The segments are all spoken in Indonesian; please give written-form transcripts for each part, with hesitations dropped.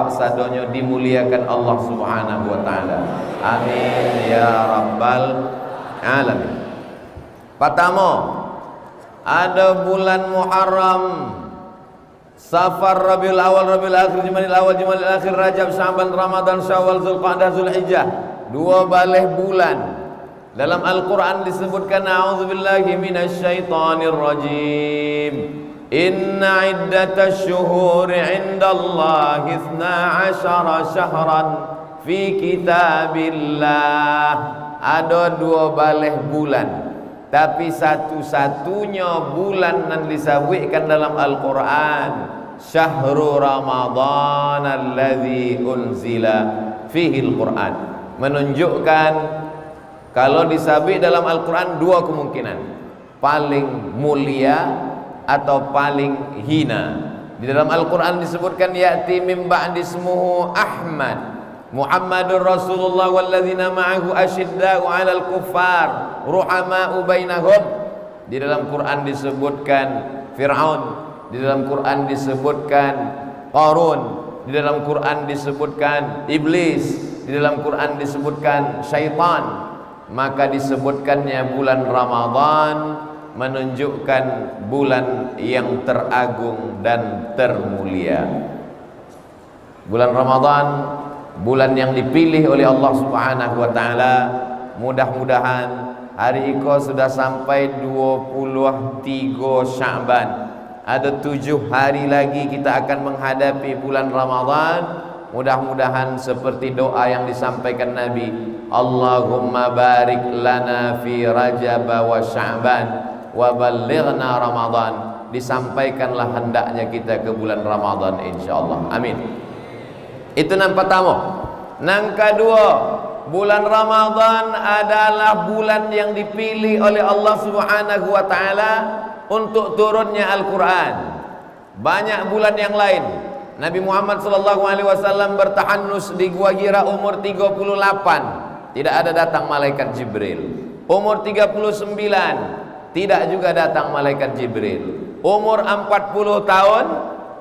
sadonyo dimuliakan Allah Subhanahu wa taala. Amin ya rabbal alamin. Pertama, ada bulan Muharram, Safar, Rabiul Awal, Rabiul Akhir, Jumadil Awal, Jumadil Akhir, Rajab, Sya'ban, Ramadan, Syawal, Zulqa'dah, Zulhijjah. 2 balih bulan. Dalam Al-Quran disebutkan a'udzubillahi minasyaitonir rajim. Inna iddatash syuhuri 'indallahi 12 syahran fi kitabillah. Ada 2 balih bulan, tapi satu-satunya bulan yang disebutkan dalam Al-Quran Syahrul Ramadan alladzi unzila fihi Al-Quran. Menunjukkan kalau disebut dalam Al-Quran 2 kemungkinan, paling mulia atau paling hina. Di dalam Al-Quran disebutkan ya'ti min ba'di ismuhu Ahmad Muhammadur Rasulullah walladzina ma'ahu asyidda'u 'alal kuffar ruhama'u bainahum. Di dalam Quran disebutkan Fir'aun, di dalam Quran disebutkan Qarun, di dalam Quran disebutkan iblis, di dalam Quran disebutkan syaitan. Maka disebutkannya bulan Ramadan menunjukkan bulan yang teragung dan termulia. Bulan Ramadan, bulan yang dipilih oleh Allah Subhanahu wa taala. Mudah-mudahan hari ini sudah sampai 23 Sya'ban. Ada 7 hari lagi kita akan menghadapi bulan Ramadan. Mudah-mudahan seperti doa yang disampaikan Nabi, Allahumma barik lana fi Rajab wa Sya'ban wa ballighna Ramadan. Disampaikanlah hendaknya kita ke bulan Ramadan insyaallah. Amin. Itu yang pertama. Yang kedua, bulan Ramadan adalah bulan yang dipilih oleh Allah Subhanahu wa taala untuk turunnya Al-Quran. Banyak bulan yang lain Nabi Muhammad SAW bertahannus di Gua Hira umur 38, tidak ada datang malaikat Jibril. Umur 39 tidak juga datang malaikat Jibril. Umur 40 tahun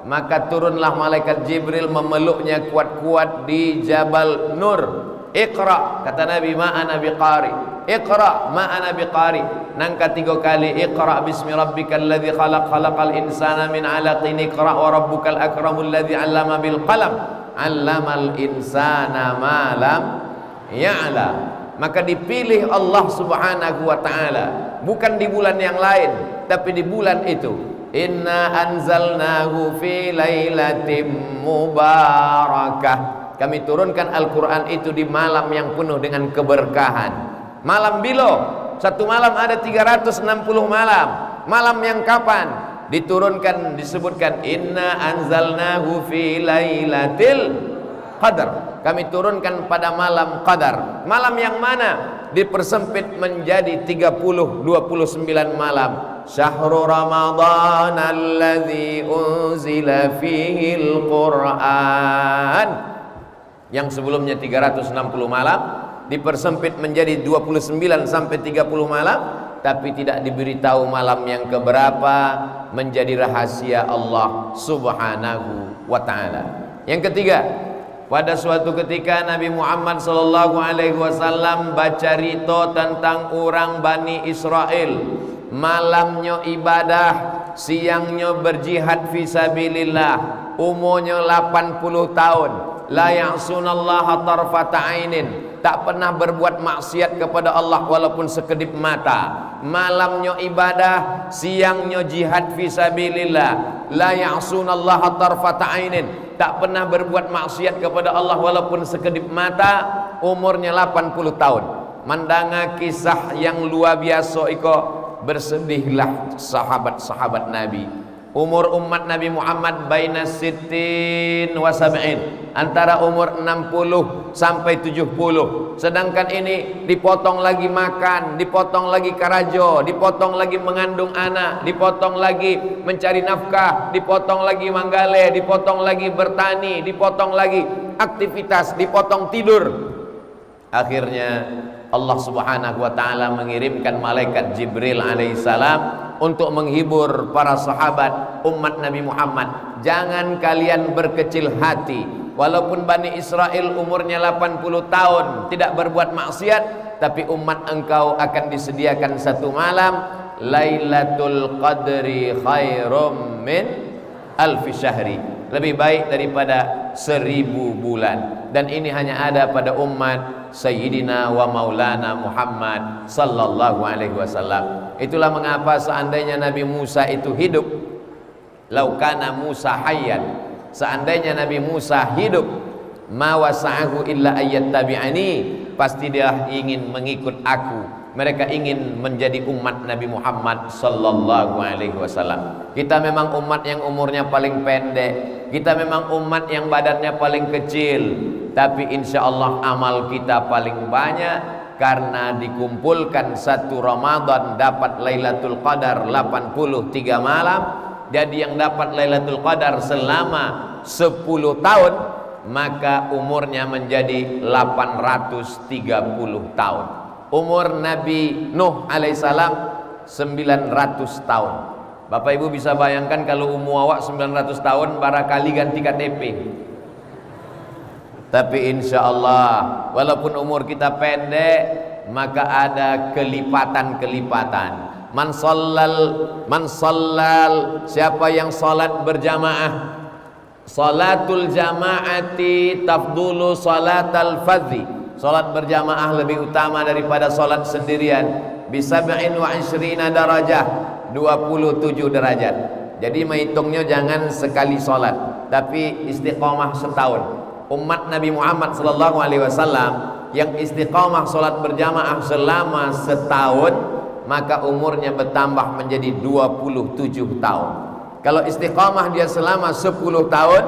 maka turunlah malaikat Jibril memeluknya kuat-kuat di Jabal Nur. Iqra, kata Nabi, ma ana biqari. Iqra, ma ana biqari. Nangka 3 kali, Iqra bismi rabbikal ladzi khalaq, khalaqal insana min 'alaqin. Iqra wa rabbukal akramul ladzi 'allama bil qalam, 'allamal insana ma lam ya'lam. Maka dipilih Allah Subhanahu wa taala, bukan di bulan yang lain, tapi di bulan itu. Inna anzalnahu fi lailatin mubarakah. Kami turunkan Al-Quran itu di malam yang penuh dengan keberkahan. Malam bilo, satu malam ada 360 malam. Malam yang kapan diturunkan disebutkan inna anzalnahu fi lailatil qadar. Kami turunkan pada malam qadar. Malam yang mana dipersempit menjadi 29 malam. Syahrul Ramadan alladzi unzila fihi Al-Quran. Yang sebelumnya 360 malam dipersempit menjadi 29 sampai 30 malam, tapi tidak diberitahu malam yang keberapa, menjadi rahasia Allah Subhanahu wa taala. Yang ketiga, pada suatu ketika Nabi Muhammad SAW baca rito tentang orang Bani Israel. Malamnya ibadah, siangnya berjihad fisabilillah, umurnya 80 tahun. La ya'sunallaha tarfata ainin, tak pernah berbuat maksiat kepada Allah walaupun sekedip mata. Malamnya ibadah, siangnya jihad fisabilillah. La ya'sunallaha tarfata ainin, tak pernah berbuat maksiat kepada Allah walaupun sekedip mata. Umurnya 80 tahun. Mandanga kisah yang luar biasa iko, bersedihlah sahabat-sahabat Nabi. Umur umat Nabi Muhammad baina sittin wa sab'in, antara umur 60 sampai 70. Sedangkan ini dipotong lagi makan, dipotong lagi karajo, dipotong lagi mengandung anak, dipotong lagi mencari nafkah, dipotong lagi manggale, dipotong lagi bertani, dipotong lagi aktivitas, dipotong tidur. Akhirnya Allah Subhanahu wa taala mengirimkan malaikat Jibril alaihissalam untuk menghibur para sahabat umat Nabi Muhammad. Jangan kalian berkecil hati, walaupun Bani Israel umurnya 80 tahun tidak berbuat maksiat, tapi umat engkau akan disediakan satu malam Lailatul Qadri khairum min alfi syahri, lebih baik daripada 1000 bulan. Dan ini hanya ada pada umat Sayyidina wa Maulana Muhammad sallallahu alaihi wasallam. Itulah mengapa seandainya Nabi Musa itu hidup, laukana Musa hayyan, seandainya Nabi Musa hidup, ma wasa'ahu illa ayyattabi'ani, pasti dia ingin mengikut aku. Mereka ingin menjadi umat Nabi Muhammad sallallahu alaihi wasallam. Kita memang umat yang umurnya paling pendek, kita memang umat yang badannya paling kecil, tapi insya Allah amal kita paling banyak, karena dikumpulkan satu Ramadan dapat Lailatul Qadar 83 malam. Jadi yang dapat Lailatul Qadar selama 10 tahun, maka umurnya menjadi 830 tahun. Umur Nabi Nuh alaihissalam 900 tahun. Bapak Ibu bisa bayangkan kalau umur awak 900 tahun, barangkali ganti KTP. Tapi insya Allah walaupun umur kita pendek, maka ada kelipatan-kelipatan. Man sallal, siapa yang salat berjamaah, salatul jamaati tafdulu salatal fadhi, salat berjamaah lebih utama daripada salat sendirian, bisab'in wa ishrina darajah, 27 derajat. Jadi menghitungnya jangan sekali salat, tapi istiqamah setahun. Umat Nabi Muhammad sallallahu alaihi wasallam yang istiqamah salat berjamaah selama setahun, maka umurnya bertambah menjadi 27 tahun. Kalau istiqamah dia selama 10 tahun,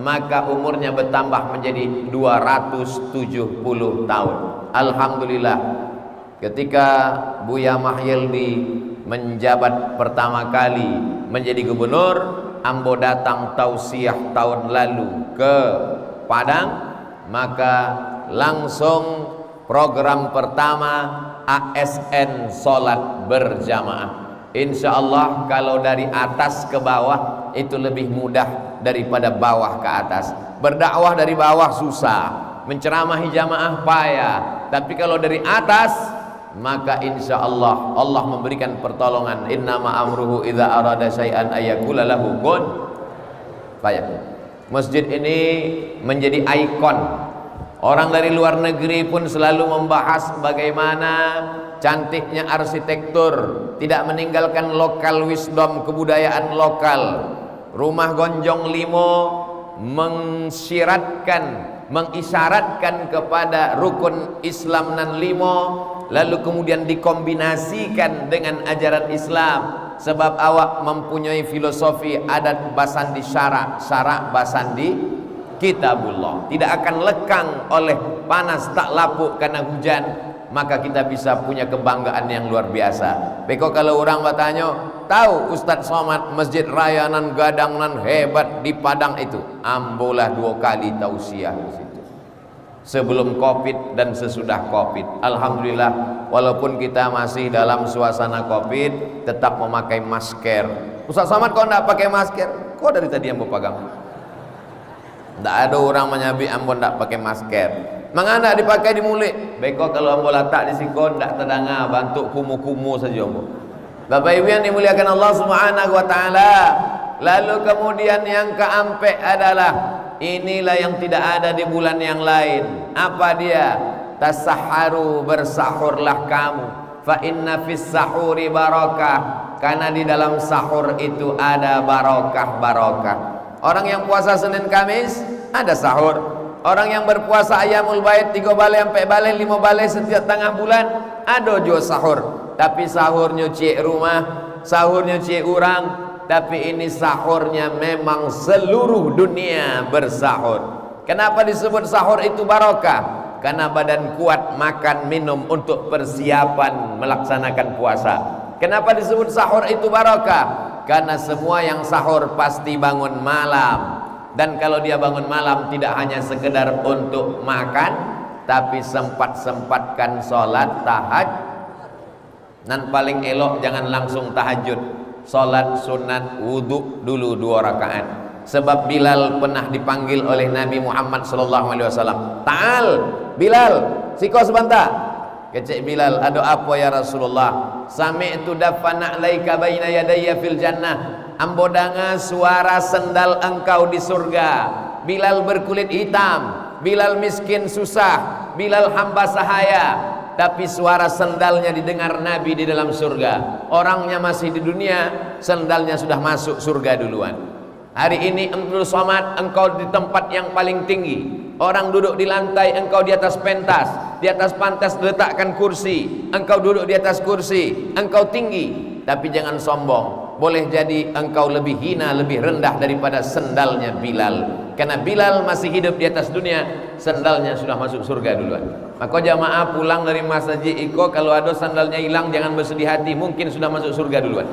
maka umurnya bertambah menjadi 270 tahun. Alhamdulillah, ketika Buya Mahyildi menjabat pertama kali menjadi gubernur, ambo datang tausiah tahun lalu ke Padang, maka langsung program pertama ASN salat berjamaah. Insya Allah kalau dari atas ke bawah itu lebih mudah daripada bawah ke atas. Berdakwah dari bawah susah, menceramahi jamaah payah, tapi kalau dari atas, maka insya Allah Allah memberikan pertolongan. Innama amruhu idza arada syai'an ayyakula lahu kun fayakun. Masjid ini menjadi ikon. Orang dari luar negeri pun selalu membahas bagaimana cantiknya arsitektur, tidak meninggalkan lokal wisdom, kebudayaan lokal. Rumah Gonjong Limo mengisyaratkan kepada rukun Islam nan limo, lalu kemudian dikombinasikan dengan ajaran Islam. Sebab awak mempunyai filosofi adat basandi syarak basandi kitabullah, tidak akan lekang oleh panas tak lapuk karena hujan, maka kita bisa punya kebanggaan yang luar biasa. Beko kalau orang bertanya, tahu Ustadz Somad Masjid Raya nan gadang nan hebat di Padang itu, ambolah 2 kali tausiah di situ, sebelum Covid dan sesudah Covid. Alhamdulillah, walaupun kita masih dalam suasana Covid, tetap memakai masker. Ustadz Somad kok enggak pakai masker? Kok dari tadi yang pegang? Tidak ada orang menyabi ambon tidak pakai masker. Mengapa dipakai di mulut? Beko kalau ambon letak di sikon tidak terdengar, bantu kumu-kumu saja ambon. Bapak Ibu yang dimuliakan Allah Subhanahu wa taala. Lalu kemudian yang keempat adalah inilah yang tidak ada di bulan yang lain. Apa dia? Tasahharu, bersahurlah kamu. Fa inna fis sahuri barakah. Karena di dalam sahur itu ada barokah. Orang yang puasa Senin Kamis ada sahur. Orang yang berpuasa Ayyamul Bait 3 balai sampai balai 5 balai setiap tengah bulan ada juga sahur. Tapi sahurnya cik rumah, sahurnya cik orang, tapi ini sahurnya memang seluruh dunia bersahur. Kenapa disebut sahur itu barokah? Karena badan kuat makan minum untuk persiapan melaksanakan puasa. Kenapa disebut sahur itu barokah? Karena semua yang sahur pasti bangun malam. Dan kalau dia bangun malam tidak hanya sekedar untuk makan, tapi sempat-sempatkan sholat tahajud. Dan paling elok jangan langsung tahajud, sholat sunat wudhu dulu 2 rakaat. Sebab Bilal pernah dipanggil oleh Nabi Muhammad sallallahu alaihi wasallam. "Ta'al, Bilal, siko sebentar." Kecik Bilal, "Ada apa ya Rasulullah?" "Sami'tu dafana alaika baina yadayya fil jannah." Ambo dengar suara sendal engkau di surga. Bilal berkulit hitam, Bilal miskin susah, Bilal hamba sahaya, tapi suara sendalnya didengar Nabi di dalam surga. Orangnya masih di dunia, sendalnya sudah masuk surga duluan. Hari ini Abdul Somad, engkau di tempat yang paling tinggi. Orang duduk di lantai, engkau di atas pentas. Di atas pantas letakkan kursi, engkau duduk di atas kursi. Engkau tinggi, tapi jangan sombong. Boleh jadi engkau lebih hina, lebih rendah daripada sendalnya Bilal. Karena Bilal masih hidup di atas dunia, sendalnya sudah masuk surga duluan. Maka jamaah pulang dari masjid Iko, kalau ada sandalnya hilang jangan bersedih hati, mungkin sudah masuk surga duluan.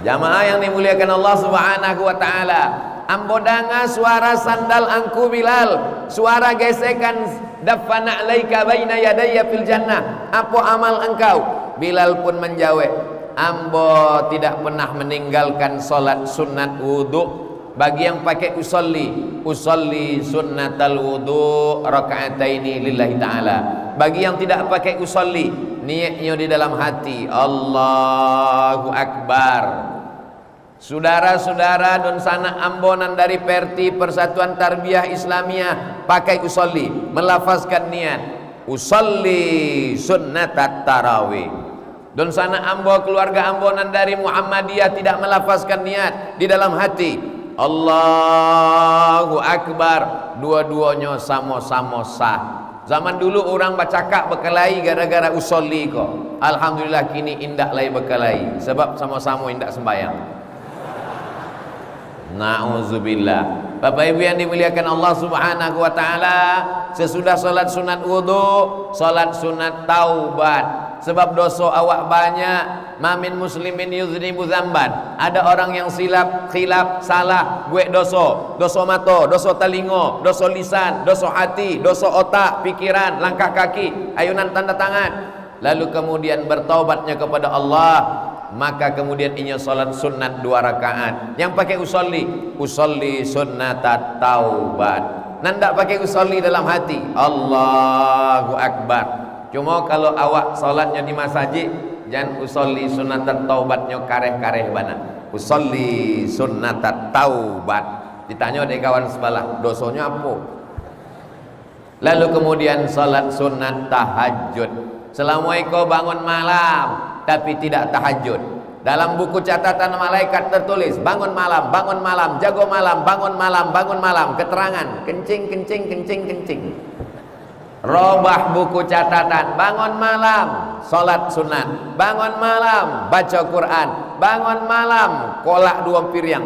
Jamaah yang dimuliakan Allah Subhanahu wa taala, ambo dengar suara sandal angku Bilal, suara gesekan dafana alaika baina yadayya fil jannah. Apa amal engkau? Bilal pun menjawab, ambo tidak pernah meninggalkan solat sunat wudu. Bagi yang pakai usolli sunnatal wudu rakaataini lillahi ta'ala. Bagi yang tidak pakai usolli, niatnya di dalam hati, Allahu Akbar. Saudara-saudara dan sanak ambonan dari Perti Persatuan Tarbiyah Islamiyah pakai usolli, melafazkan niat usolli sunnatat tarawih. Dan sana ambo keluarga ambonan dari Muhammadiyah tidak melafazkan niat di dalam hati, Allahu Akbar. Dua-duanya sama-sama sah. Zaman dulu orang bercakap berkelahi gara-gara usolli kok. Alhamdulillah kini indak lagi berkelahi sebab sama-sama indak sembahyang. Na'udzubillah. Bapak Ibu yang dimuliakan Allah Subhanahu wa taala, sesudah salat sunat wudu, salat sunat taubat. Sebab dosa awak banyak, mamin muslimin yuznibu dzamban. Ada orang yang khilaf, salah, buat dosa mata, dosa telinga, dosa lisan, dosa hati, dosa otak, pikiran, langkah kaki, ayunan tanda tangan. Lalu kemudian bertaubatnya kepada Allah, maka kemudian inya salat sunat 2 rakaat. Yang pakai usolli sunnatat taubat. Nandak pakai usolli dalam hati, Allahu Akbar. Cuma kalau awak salatnya di masjid, jangan usolli sunnatat taubatnya kareh-kareh bana. Usolli sunnatat taubat. Ditanya dari kawan sebelah, dosanya apa? Lalu kemudian salat sunat tahajud. Selama kau bangun malam tapi tidak tahajud, dalam buku catatan malaikat tertulis bangun malam, jago malam, bangun malam, keterangan kencing. Robah buku catatan, bangun malam salat sunat, bangun malam baca Quran, bangun malam kolak 2 piring,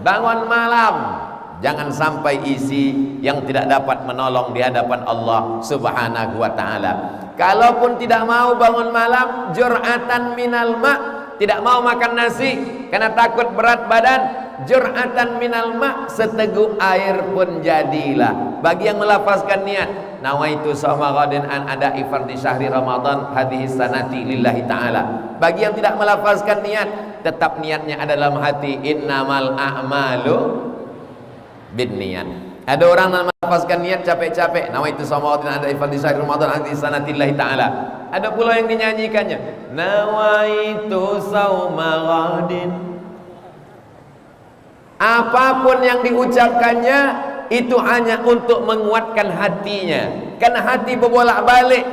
bangun malam. Jangan sampai isi yang tidak dapat menolong di hadapan Allah Subhanahu wa taala. Kalaupun tidak mau bangun malam, jur'atan minal ma', tidak mau makan nasi karena takut berat badan, jur'atan minal ma', seteguk air pun jadilah. Bagi yang melafazkan niat, nawaitu sawma ghadin an ada'i fardhi syahri Ramadan hadhihi sanati lillahi ta'ala. Bagi yang tidak melafazkan niat, tetap niatnya ada dalam hati, innamal a'malu binniyat. Ada orang yang melafazkan niat capek-capek, nawaitu sawma ghadin an ada'i fardhi syahri Ramadan hadhihi sanati lillahi ta'ala. Ada pula yang dinyanyikannya, nawaitu sawma ghadin. Apapun yang diucapkannya itu hanya untuk menguatkan hatinya, karena hati berbolak-balik.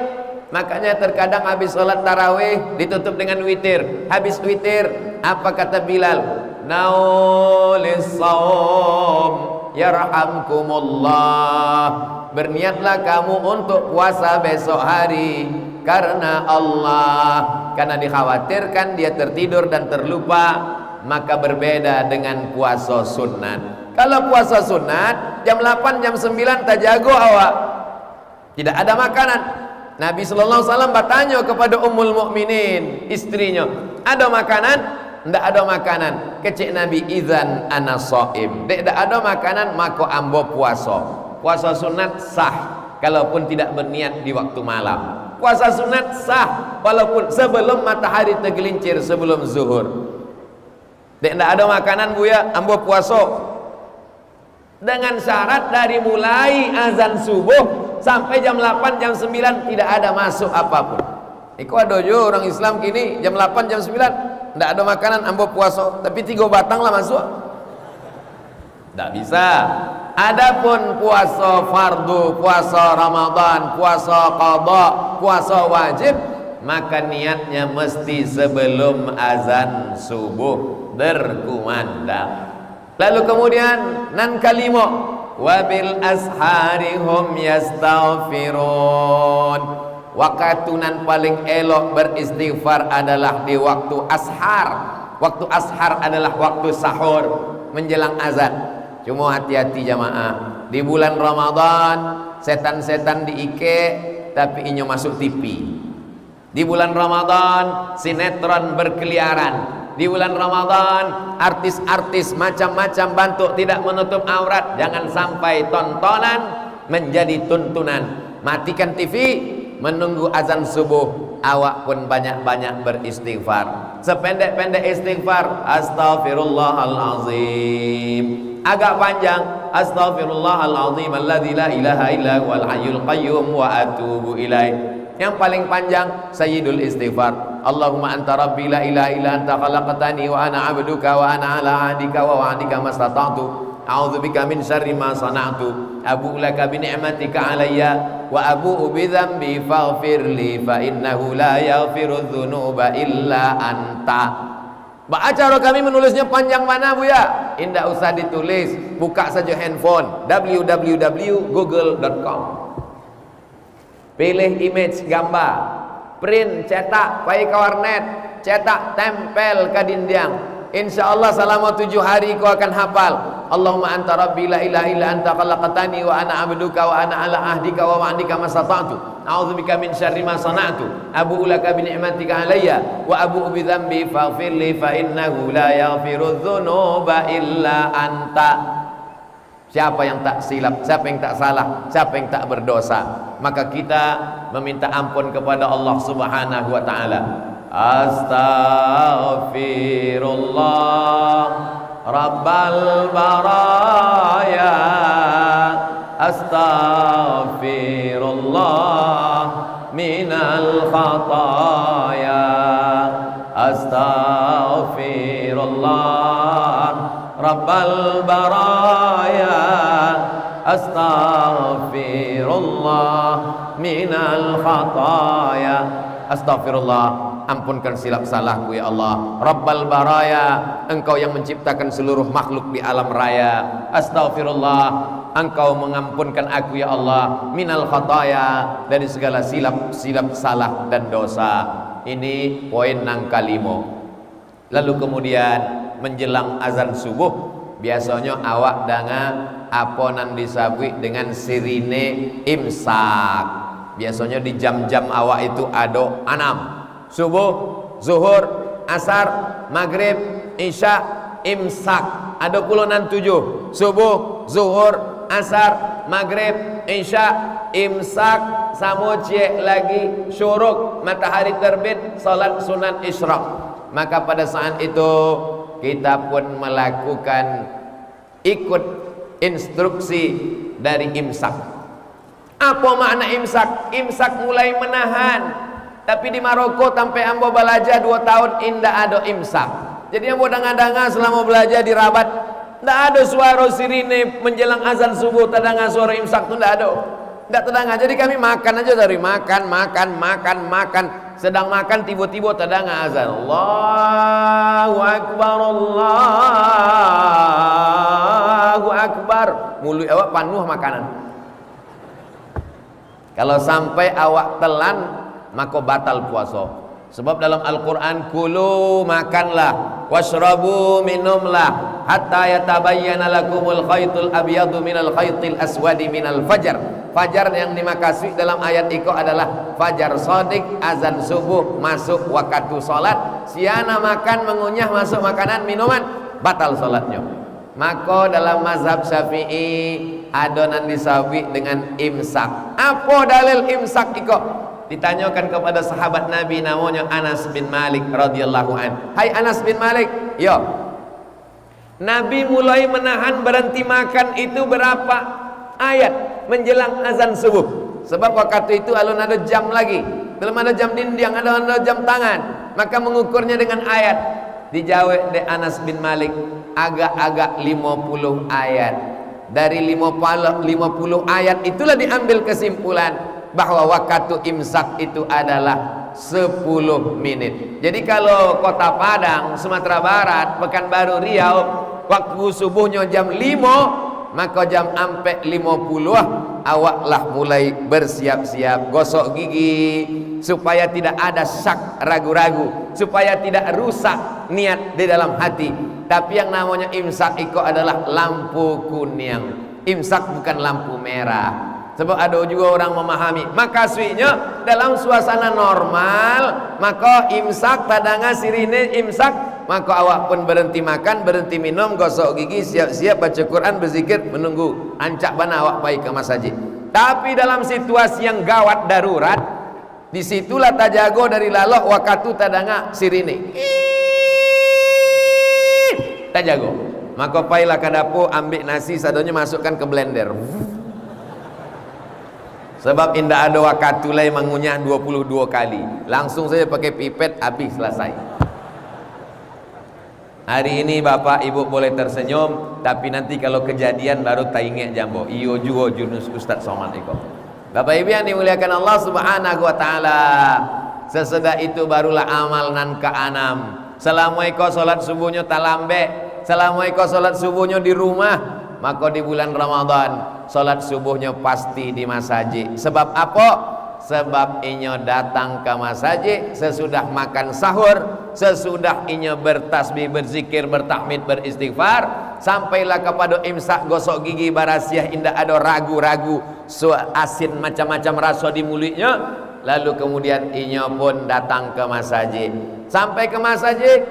Makanya terkadang habis sholat tarawih ditutup dengan witir. Habis witir, apa kata Bilal? Naulis saum yarhamkumullah. Berniatlah kamu untuk puasa besok hari karena Allah, karena dikhawatirkan dia tertidur dan terlupa. Maka berbeda dengan puasa sunat. Kalau puasa sunat jam 8 jam 9 tak jago awak, tidak ada makanan. Nabi sallallahu alaihi wasallam bertanya kepada Ummul Mukminin, istrinya, ada makanan? Tidak ada makanan. Kecik Nabi, idzan ana shaim. Tidak ada makanan maka ambo puasa. Puasa sunat sah kalaupun tidak berniat di waktu malam. Puasa sunat sah walaupun sebelum matahari tergelincir, sebelum zuhur. Tidak ada makanan Buya, ambo puasa. Dengan syarat dari mulai azan subuh sampai jam 8, jam 9 tidak ada masuk apapun. Iku ada jo orang Islam kini jam 8, jam 9 tidak ada makanan, ambo puasa. Tapi 3 batang lah masuk. Tidak bisa. Adapun puasa fardu, puasa Ramadan, puasa qada, puasa wajib, maka niatnya mesti sebelum azan subuh berkumandang. Lalu kemudian nan kalimo wabil ashari hum yastaghfirun. Waktunan paling elok beristighfar adalah di waktu ashar. Waktu ashar adalah waktu sahur menjelang azan. Cuma hati-hati jamaah, di bulan Ramadan setan-setan diike tapi inyo masuk TV. Di bulan Ramadan sinetron berkeliaran. Di bulan Ramadan artis-artis macam-macam bentuk tidak menutup aurat. Jangan sampai tontonan menjadi tuntunan. Matikan TV, menunggu azan subuh, awak pun banyak-banyak beristighfar. Sependek-pendek istighfar, astaghfirullahalazim. Agak panjang, astaghfirullahalazim alladzi la ilaha illa huwal hayyul qayyum wa atubu ilaih. Yang paling panjang sayyidul istighfar, Allahumma anta rabbi la ilaha illa anta khalaqtani wa ana 'abduka wa ana 'ala 'ahdika wa wa'dika mastata'tu a'udzubika min syarri ma sana'tu abu'u laka bi ni'matika 'alayya wa abu'u bi dzambi faghfirli fa innahu la yaghfiru dzunuba illa anta. Acara kami menulisnya panjang mana Buya? Indah usah ditulis, buka saja handphone www.google.com. Pilih image gambar, print, cetak, pai ke warnet, cetak, tempel ke dinding. Insya Allah selama 7 hari kau akan hafal. Allahumma anta rabbi la ilaha illa anta khalaqtani wa ana 'abduka wa ana 'ala ahdika wa wa'dika mastata'tu a'udzubika min syarri ma sana'tu abu'u laka bi ni'matika 'alayya wa abu'u bi dzambi faghfirli fa innahu la yaghfiru dzunuba illa anta. Siapa yang tak silap, siapa yang tak salah, siapa yang tak berdosa, maka kita meminta ampun kepada Allah Subhanahu wa taala. Astaghfirullah Rabbal baraya, astaghfirullah minal khataya, astaghfirullah Rabbal baraya, astaghfirullah minal khataya. Astaghfirullah, ampunkan silap salahku ya Allah. Rabbal baraya, engkau yang menciptakan seluruh makhluk di alam raya. Astaghfirullah, engkau mengampunkan aku ya Allah. Minal khataya, dari segala silap salah dan dosa. Ini poin nang kalimo. Lalu kemudian menjelang azan subuh, biasanya awak danga aponan disabui dengan sirine imsak. Biasanya di jam-jam awak itu ada 6: subuh, zuhur, asar, maghrib, isya, imsak. Ada puluhan 7: subuh, zuhur, asar, maghrib, isya, imsak, samocie lagi syuruk, matahari terbit, salat sunat isyraq. Maka pada saat itu kita pun melakukan ikut instruksi dari imsak. Apa makna imsak? Imsak mulai menahan. Tapi di Maroko sampai ambo belajar 2 tahun indah ada imsak. Jadi ambo danga-danga selama belajar di Rabat, tidak ada suara sirine menjelang azan subuh, tadanga suara imsak itu tidak ada. Tidak tadanga. Jadi kami makan aja dari makan. Sedang makan tiba-tiba tadanga azan. Allahu Akbar, Allahu Akbar. Mulut awak penuh makanan. Kalau sampai awak telan, maka batal puasa. Sebab dalam Al-Quran, kulu makanlah, washrabu minumlah, hatta yatabayyana lakumul khaytul abyadu minal khaytil aswadi minal fajar. Fajar yang dimaksud dalam ayat itu adalah fajar sodik, azan subuh, masuk waktu salat. Siana makan, mengunyah, masuk makanan, minuman, batal salatnya. Maka dalam mazhab Syafi'i adonan disawi dengan imsak. Apa dalil imsak itu? Ditanyakan kepada sahabat Nabi namanya Anas bin Malik radhiyallahu an. Hai Anas bin Malik, yo, Nabi mulai menahan berhenti makan itu berapa ayat menjelang azan subuh. Sebab waktu itu alun ada jam lagi, belum ada jam dinding, ada jam tangan, maka mengukurnya dengan ayat. Dijawab de Anas bin Malik, agak-agak 50 ayat. Dari 50 ayat itulah diambil kesimpulan bahwa waktu imsak itu adalah 10 menit. Jadi kalau Kota Padang, Sumatera Barat, Pekanbaru, Riau, waktu subuhnya jam 5, maka jam ampe 50 awaklah mulai bersiap-siap gosok gigi supaya tidak ada syak ragu-ragu, supaya tidak rusak niat di dalam hati. Tapi yang namanya imsak itu adalah lampu kuning. Imsak bukan lampu merah. Sebab ada juga orang memahami maka suinya dalam suasana normal, maka imsak tadanga sirine imsak, maka awak pun berhenti makan, berhenti minum, gosok gigi, siap-siap baca Quran, berzikir, menunggu ancak bana awak pai ke masjid. Tapi dalam situasi yang gawat darurat, disitulah tajago dari lalok waktu tadanga sirine tajago, maka pailah ke dapur, ambil nasi sadonya, masukkan ke blender. Sebab indah ada waktu lain mengunyah 22 kali, langsung saja pakai pipet, habis selesai. Hari ini bapak ibu boleh tersenyum, tapi nanti kalau kejadian baru tainget jambo. Iyo juga jurus Ustaz Somad iko. Bapak ibu yang dimuliakan Allah subhanahu wa ta'ala, sesudah itu barulah amal nan ke-6. Selama iko solat subuhnya talambe, selama iko solat subuhnya di rumah, maka di bulan Ramadan solat subuhnya pasti di masjid. Sebab apa? Sebab inyo datang ke masjid sesudah makan sahur, sesudah inyo bertasbih, berzikir, bertahmid, beristighfar, sampailah kepada imsak, gosok gigi, barasiah, indah ada ragu-ragu, asin macam-macam rasa di mulutnya. Lalu kemudian inyo pun datang ke masjid. Sampai ke masjid,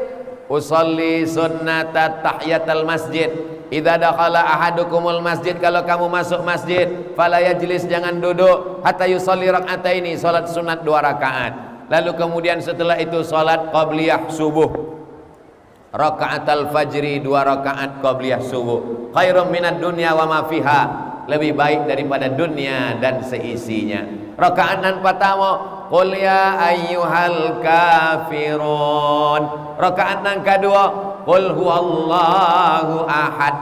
usolli sunnata tahiyatul masjid. Idza dakhala ahadukumul masjid, kalau kamu masuk masjid, fala yajlis, jangan duduk, hatta yusolli rak'ataini, salat sunat 2 rakaat. Lalu kemudian setelah itu salat qabliyah subuh, raka'atul fajri, 2 rakaat qabliyah subuh. Khairum minad dunya wa ma fiha, lebih baik daripada dunia dan seisinya. Rakaat nan pertama, qul ya ayyuhal kafirun. Rakaat nan kedua, qul huwallahu ahad.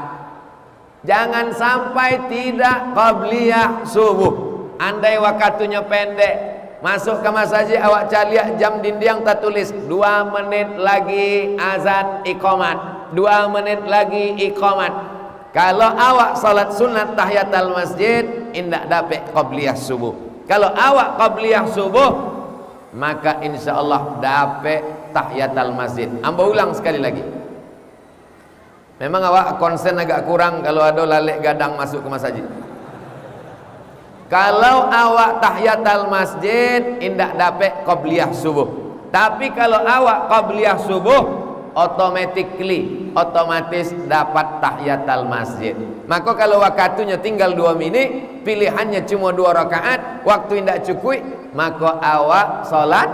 Jangan sampai tidak qabliyah subuh. Andai waktunya pendek, masuk ke masjid awak caliak jam dinding tertulis 2 menit lagi azan iqamat, 2 menit lagi iqamat. Kalau awak salat sunat tahiyatul masjid, indak dapat qabliyah subuh. Kalau awak qabliyah subuh, maka insyaallah dapat tahiyatul masjid. Amba ulang sekali lagi. Memang awak konsen agak kurang kalau ada lalek gadang masuk ke masjid. Kalau awak tahiyatul masjid, indak dapat qabliyah subuh. Tapi kalau awak qabliyah subuh, otomatis dapat tahiyatul masjid. Maka kalau waktunya tinggal 2 menit, pilihannya cuma 2 rakaat, waktu tidak cukup, maka awak salat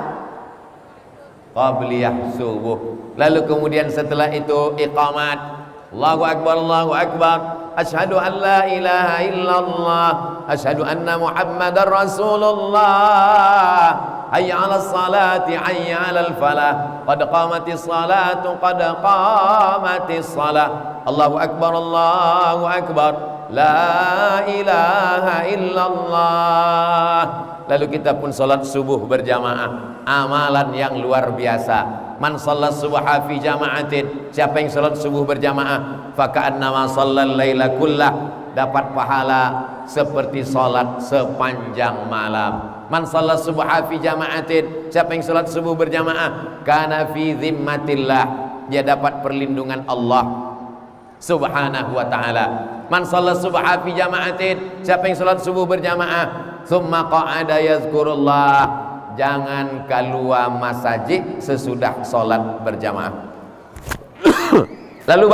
qabliyah subuh. Lalu kemudian setelah itu iqamat, Allahu akbar, Allahu akbar, asyhadu an la ilaha illallah, asyhadu anna muhammadar rasulullah, hayya 'alas salati, hayya 'alal falah, qad qamatis salatu, qad qamatis salah, Allahu akbar, Allahu akbar, la ilaha illallah. Lalu kita pun salat subuh berjamaah, amalan yang luar biasa. Man shalla subha fi jama'atin, siapa yang salat subuh berjamaah, faka'annama shallal laila kullah, dapat pahala seperti salat sepanjang malam. Man shalla subha fi jama'atin, siapa yang salat subuh berjamaah, kana fi zimmatillah, dia dapat perlindungan Allah subhanahu wa ta'ala. Man shalla subha fi jama'atin, siapa yang salat subuh berjamaah, thumma qa'ada yazkurullah, jangan keluar masjid sesudah solat berjamaah. Lalu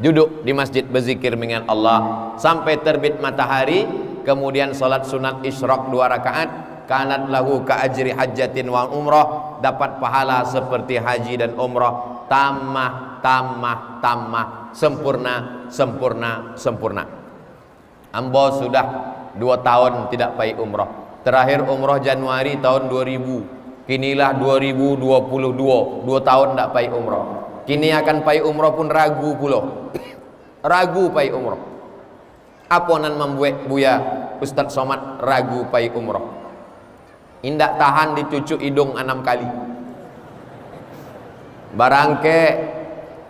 duduk di masjid berzikir dengan Allah sampai terbit matahari, kemudian solat sunat isyraq 2 rakaat, kanat lahu ka ajri hajjatin wa umrah, dapat pahala seperti haji dan umrah, tamah, sempurna, sempurna, sempurna. Ambo sudah 2 tahun tidak pergi umroh. Terakhir umroh Januari tahun 2000. Kinilah 2022, 2 tahun tidak pergi umroh. Kini akan pergi umroh pun ragu pula. Ragu pergi umroh. Apa nan membuat Buya Ustaz Somad ragu pergi umroh? Indak tahan dicucuk hidung 6 kali. Barangke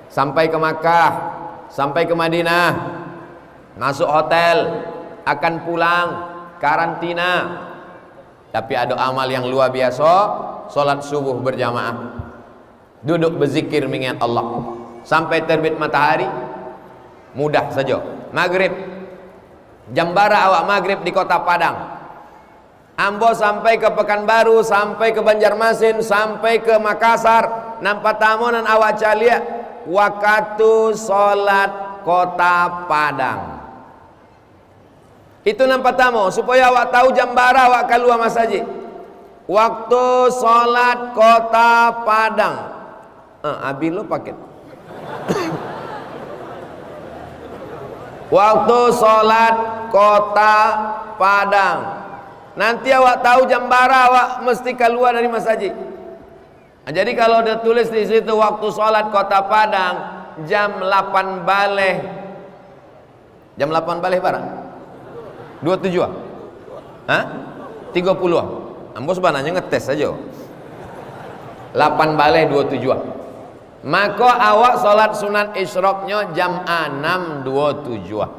sampai ke Makkah, sampai ke Madinah, masuk hotel, akan pulang, karantina. Tapi ada amal yang luar biasa, solat subuh berjamaah, duduk berzikir mengingat Allah sampai terbit matahari, mudah saja. Maghrib, jambara awak maghrib di kota Padang. Ambo sampai ke Pekanbaru, sampai ke Banjarmasin, sampai ke Makassar, nampak tamu dan awak calia waktu solat kota Padang. Itu nampak tamu supaya awak tahu jambara awak keluar masjid. Waktu solat kota Padang. Abi lo paket. Waktu solat kota Padang. Nanti awak tahu jambara awak mesti keluar dari masjid. Jadi kalau dia tulis di situ waktu sholat kota Padang jam 8 baleh. Jam 8 baleh barang? 27 ah? Hah? 30 ah? Ambo sebenarnya ngetes saja. 8 baleh 27 ah. Maka awak sholat sunat isyraqnya jam 6.27 ah.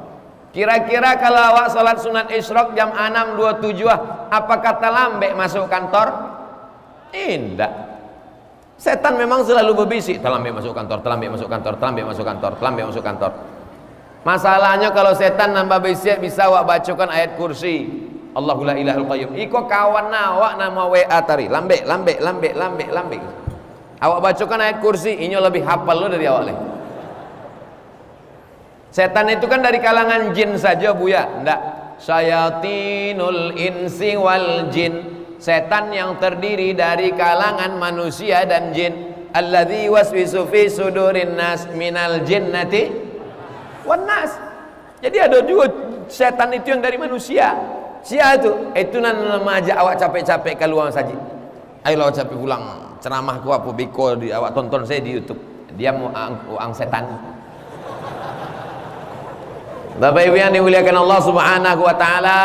Kira-kira kalau awak sholat sunat isyraq jam 6.27 apa kata lambe masuk kantor? Tidak. Setan memang selalu berbisik, terlambat masuk kantor, terlambat masuk kantor, terlambat masuk kantor, terlambat masuk kantor. Masalahnya kalau setan nambah bisik bisa awak bacakan ayat kursi. Allahu la ilahul qayyum. Iko kawan awak nama WA tari, lambe. Awak bacakan ayat kursi, ini lebih hafal lo dari awak leh. Setan itu kan dari kalangan jin saja Buya. Enggak. Syayatinul insi wal jin. Setan yang terdiri dari kalangan manusia dan jin. Alladzi waswisu fi sudurin nas minal jinnati wan nas. Jadi ada juga setan itu yang dari manusia. Siapa itu? Itu nama ajak awak capek-capek keluar saja. Ayo awak capek pulang. Ceramah ku apa biko di awak tonton saya di YouTube. Dia mau ang setan. Bapak Ibu yang dimuliakan Allah Subhanahu wa taala,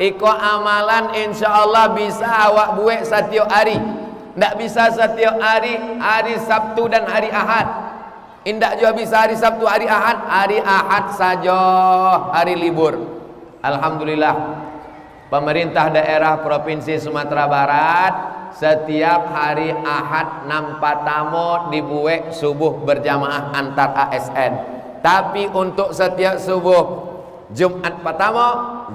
iko amalan insyaallah bisa awak buat setiap hari. Ndak bisa setiap hari, hari Sabtu dan hari Ahad. Indak juga bisa hari Sabtu, hari Ahad saja hari libur. Alhamdulillah. Pemerintah daerah Provinsi Sumatera Barat setiap hari Ahad nampak tamu dibuat subuh berjamaah antar ASN. Tapi untuk setiap subuh Jumat pertama,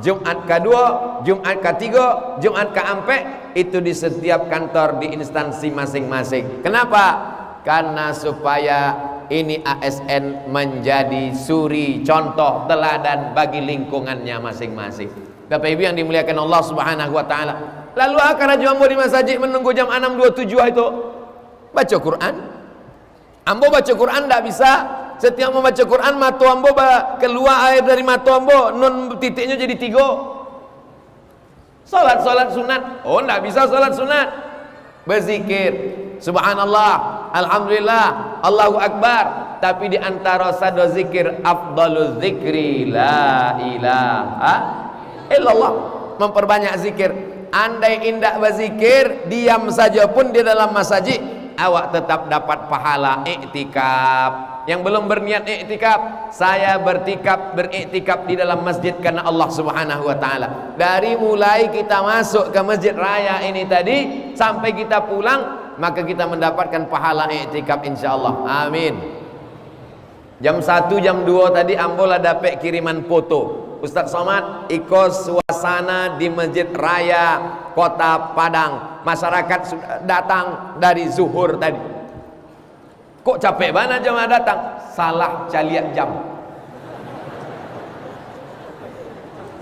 Jumat kedua, Jumat ketiga, Jumat keempat itu di setiap kantor di instansi masing-masing. Kenapa? Karena supaya ini ASN menjadi suri contoh teladan bagi lingkungannya masing-masing. Bapak Ibu yang dimuliakan Allah Subhanahu wa taala. Lalu akan ambo di masjid menunggu jam 6.27 itu baca Quran. Ambo baca Quran tidak bisa. Setiap membaca Quran mata ambo keluar air dari mata ambo, nun titiknya jadi 3. Salat sunat. Oh, enggak bisa salat sunat. Berzikir, subhanallah, alhamdulillah, Allahu akbar. Tapi di antara sado zikir afdaluz zikri la ilaha illallah. Memperbanyak zikir. Andai indak berzikir, diam saja pun di dalam masjid, awak tetap dapat pahala iktikaf. Yang belum berniat iktikaf, saya beriktikaf di dalam masjid karena Allah Subhanahu wa taala. Dari mulai kita masuk ke masjid raya ini tadi sampai kita pulang, maka kita mendapatkan pahala iktikaf insyaallah. Amin. Jam 1 jam 2 tadi ambola dapat kiriman foto. Ustaz Somad ikut suasana di masjid raya Kota Padang. Masyarakat sudah datang dari zuhur tadi. Kok capek banget jemaah datang? Salah caliak jam.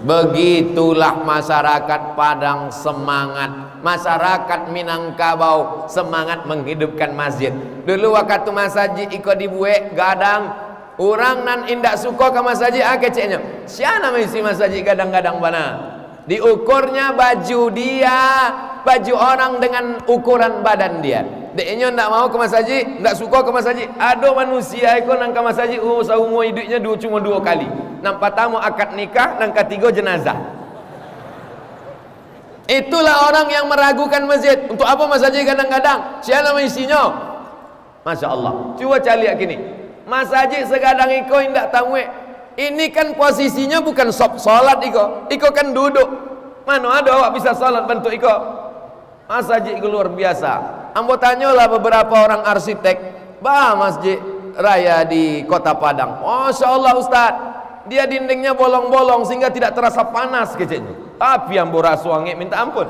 Begitulah masyarakat Padang semangat. masyarakat Minangkabau semangat menghidupkan masjid. Dulu waktu masjid iko dibuat gadang, orang nan indak suka ke masjid keceknya. Siapa isi masjid gadang-gadang bana? Diukurnya baju dia, baju orang dengan ukuran badan dia. Deknya ndak mau ke masjid, ndak suka ke masjid. Ada manusia iko nang ke masjid seumur hidupnya cuma 2 kali. Nang pertama akad nikah, nang ketiga jenazah. Itulah orang yang meragukan masjid. Untuk apa masjid kadang-kadang? Siapa nama isinya? Masya Allah. Coba cari lihat gini. Masjid segadang iko indak tamuik. Ini kan posisinya bukan solat iko. Iko kan duduk. Mana ada awak bisa solat bentuk iko? Masjid iko luar biasa. Ambo tanyalah beberapa orang arsitek. Masjid raya di Kota Padang. Masya Allah Ustaz. Dia dindingnya bolong-bolong sehingga tidak terasa panas kecilnya. Tapi yang borasu angin minta ampun.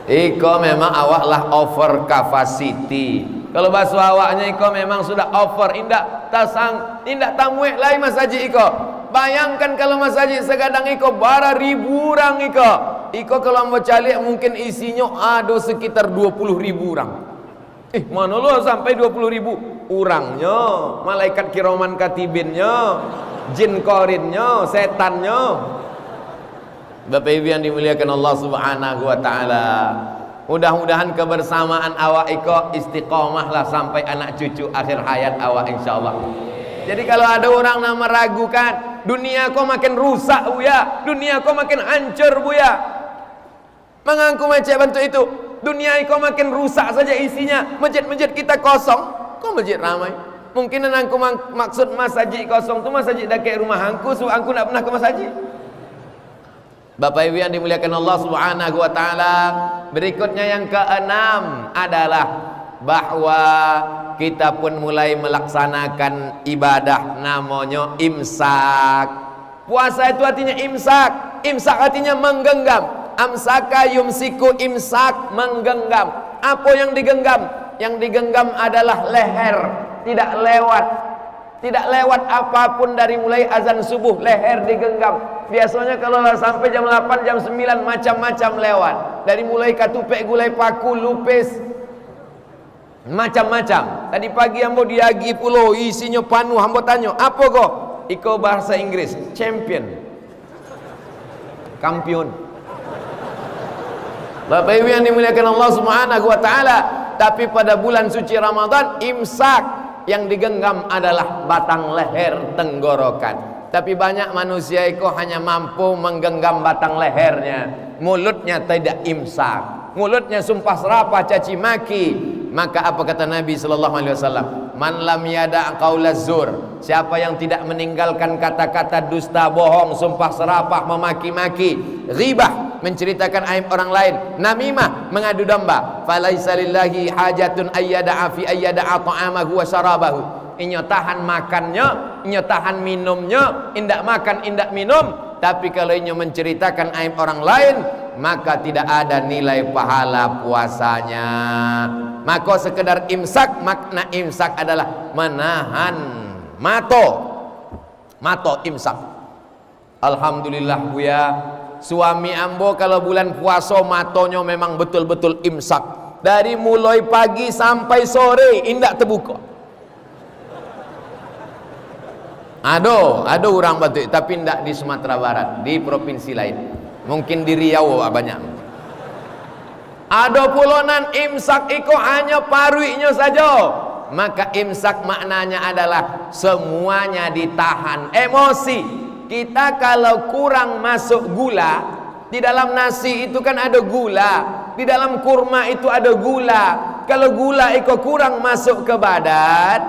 Iko memang awak lah over capacity. Kalau basuh awaknya iko memang sudah over. Indak tasang, indak tamuik lain masjid iko. Bayangkan kalau masjid segadang iko bara 1000 orang iko. Iko kalau mau cari mungkin isinya ada sekitar 20.000 orang. Mana lo sampai 20.000 orangnya, malaikat kiraman katibinnya, jin korinnya, setannya. Bapak Ibu yang dimuliakan Allah Subhanahu wa taala. Mudah-mudahan kebersamaan awak iko istiqomah lah sampai anak cucu akhir hayat awak insyaallah. Jadi kalau ada orang yang meragukan, dunia kau makin rusak buya, dunia kau makin hancur buya. Mengaku macam bentuk itu. Dunia iko makin rusak saja isinya. Masjid-masjid kita kosong. Kok masjid ramai? Mungkin aku maksud masjid kosong tu masjid dekat rumah angku, so angku nak pernah ke masjid. Bapak Ibu yang dimuliakan Allah Subhanahu wa taala, berikutnya yang keenam adalah bahwa kita pun mulai melaksanakan ibadah namanya imsak. Puasa itu artinya imsak. Imsak artinya menggenggam. Amsaka yumsiku, imsak menggenggam. Apa yang digenggam? Yang digenggam adalah leher, tidak lewat. Tidak lewat apapun dari mulai azan subuh, leher digenggam. Biasanya kalau sampai jam 8, jam 9 macam-macam lewat. Dari mulai katupek, gulai paku, lupis, macam-macam. Tadi pagi ambo diagi pulau isinya panu, ambo tanya, apa kok? Iko bahasa Inggris, champion, kampion. Bapak Ibu yang dimuliakan Allah Subhanahu wa taala, tapi pada bulan suci Ramadan imsak yang digenggam adalah batang leher tenggorokan. Tapi banyak manusia itu hanya mampu menggenggam batang lehernya, mulutnya tidak imsak, mulutnya sumpah serapah, caci maki. Maka apa kata Nabi sallallahu alaihi wasallam? Man lam yada' qaulaz zur, siapa yang tidak meninggalkan kata-kata dusta, bohong, sumpah serapah, memaki-maki, ghibah, menceritakan aib orang lain, namimah, mengadu domba, falaisa lillahi hajatun ayyada'a fi ayyada'a ta'amahu wa syarabahu. Inyo tahan makannya, inyo tahan minumnya, indak makan, indak minum. Tapi kalau inyo menceritakan aib orang lain, maka tidak ada nilai pahala puasanya. Maka sekedar imsak, makna imsak adalah menahan mato imsak. Alhamdulillah buya, suami ambo kalau bulan puasa matonya memang betul-betul imsak. Dari mulai pagi sampai sore indak terbuka. Ada orang batu, tapi tidak di Sumatera Barat, di provinsi lain. Mungkin di Riau banyak. Ada pulonan imsak iko hanya paruinya saja. Maka imsak maknanya adalah semuanya ditahan. Emosi. Kita kalau kurang masuk gula, di dalam nasi itu kan ada gula, di dalam kurma itu ada gula. Kalau gula iko kurang masuk ke badan,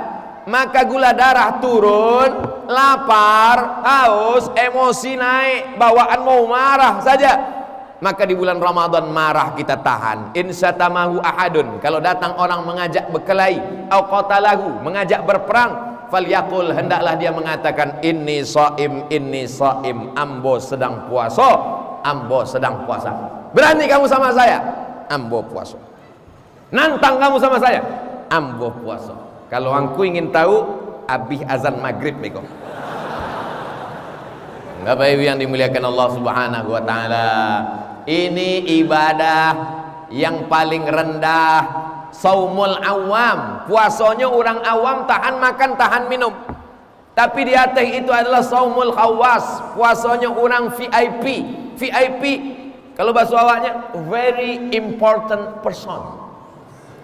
maka gula darah turun, lapar, haus, emosi naik, bawaan mau marah saja. Maka di bulan Ramadan marah kita tahan. Insatamahu ahadun, kalau datang orang mengajak berkelahi, au qatalahu, mengajak berperang, falyaqul, hendaklah dia mengatakan inni shaim, ambo sedang puasa, ambo sedang puasa. Berani kamu sama saya? Ambo puasa. Nantang kamu sama saya? Ambo puasa. Kalau aku ingin tahu, habis azan maghrib beko. Bapak Ibu yang dimuliakan Allah Subhanahu wa taala, ini ibadah yang paling rendah. Saumul awam, puasanya orang awam, tahan makan, tahan minum. Tapi di atas itu adalah saumul khawas, puasanya orang VIP. VIP kalau bahasa awaknya very important person.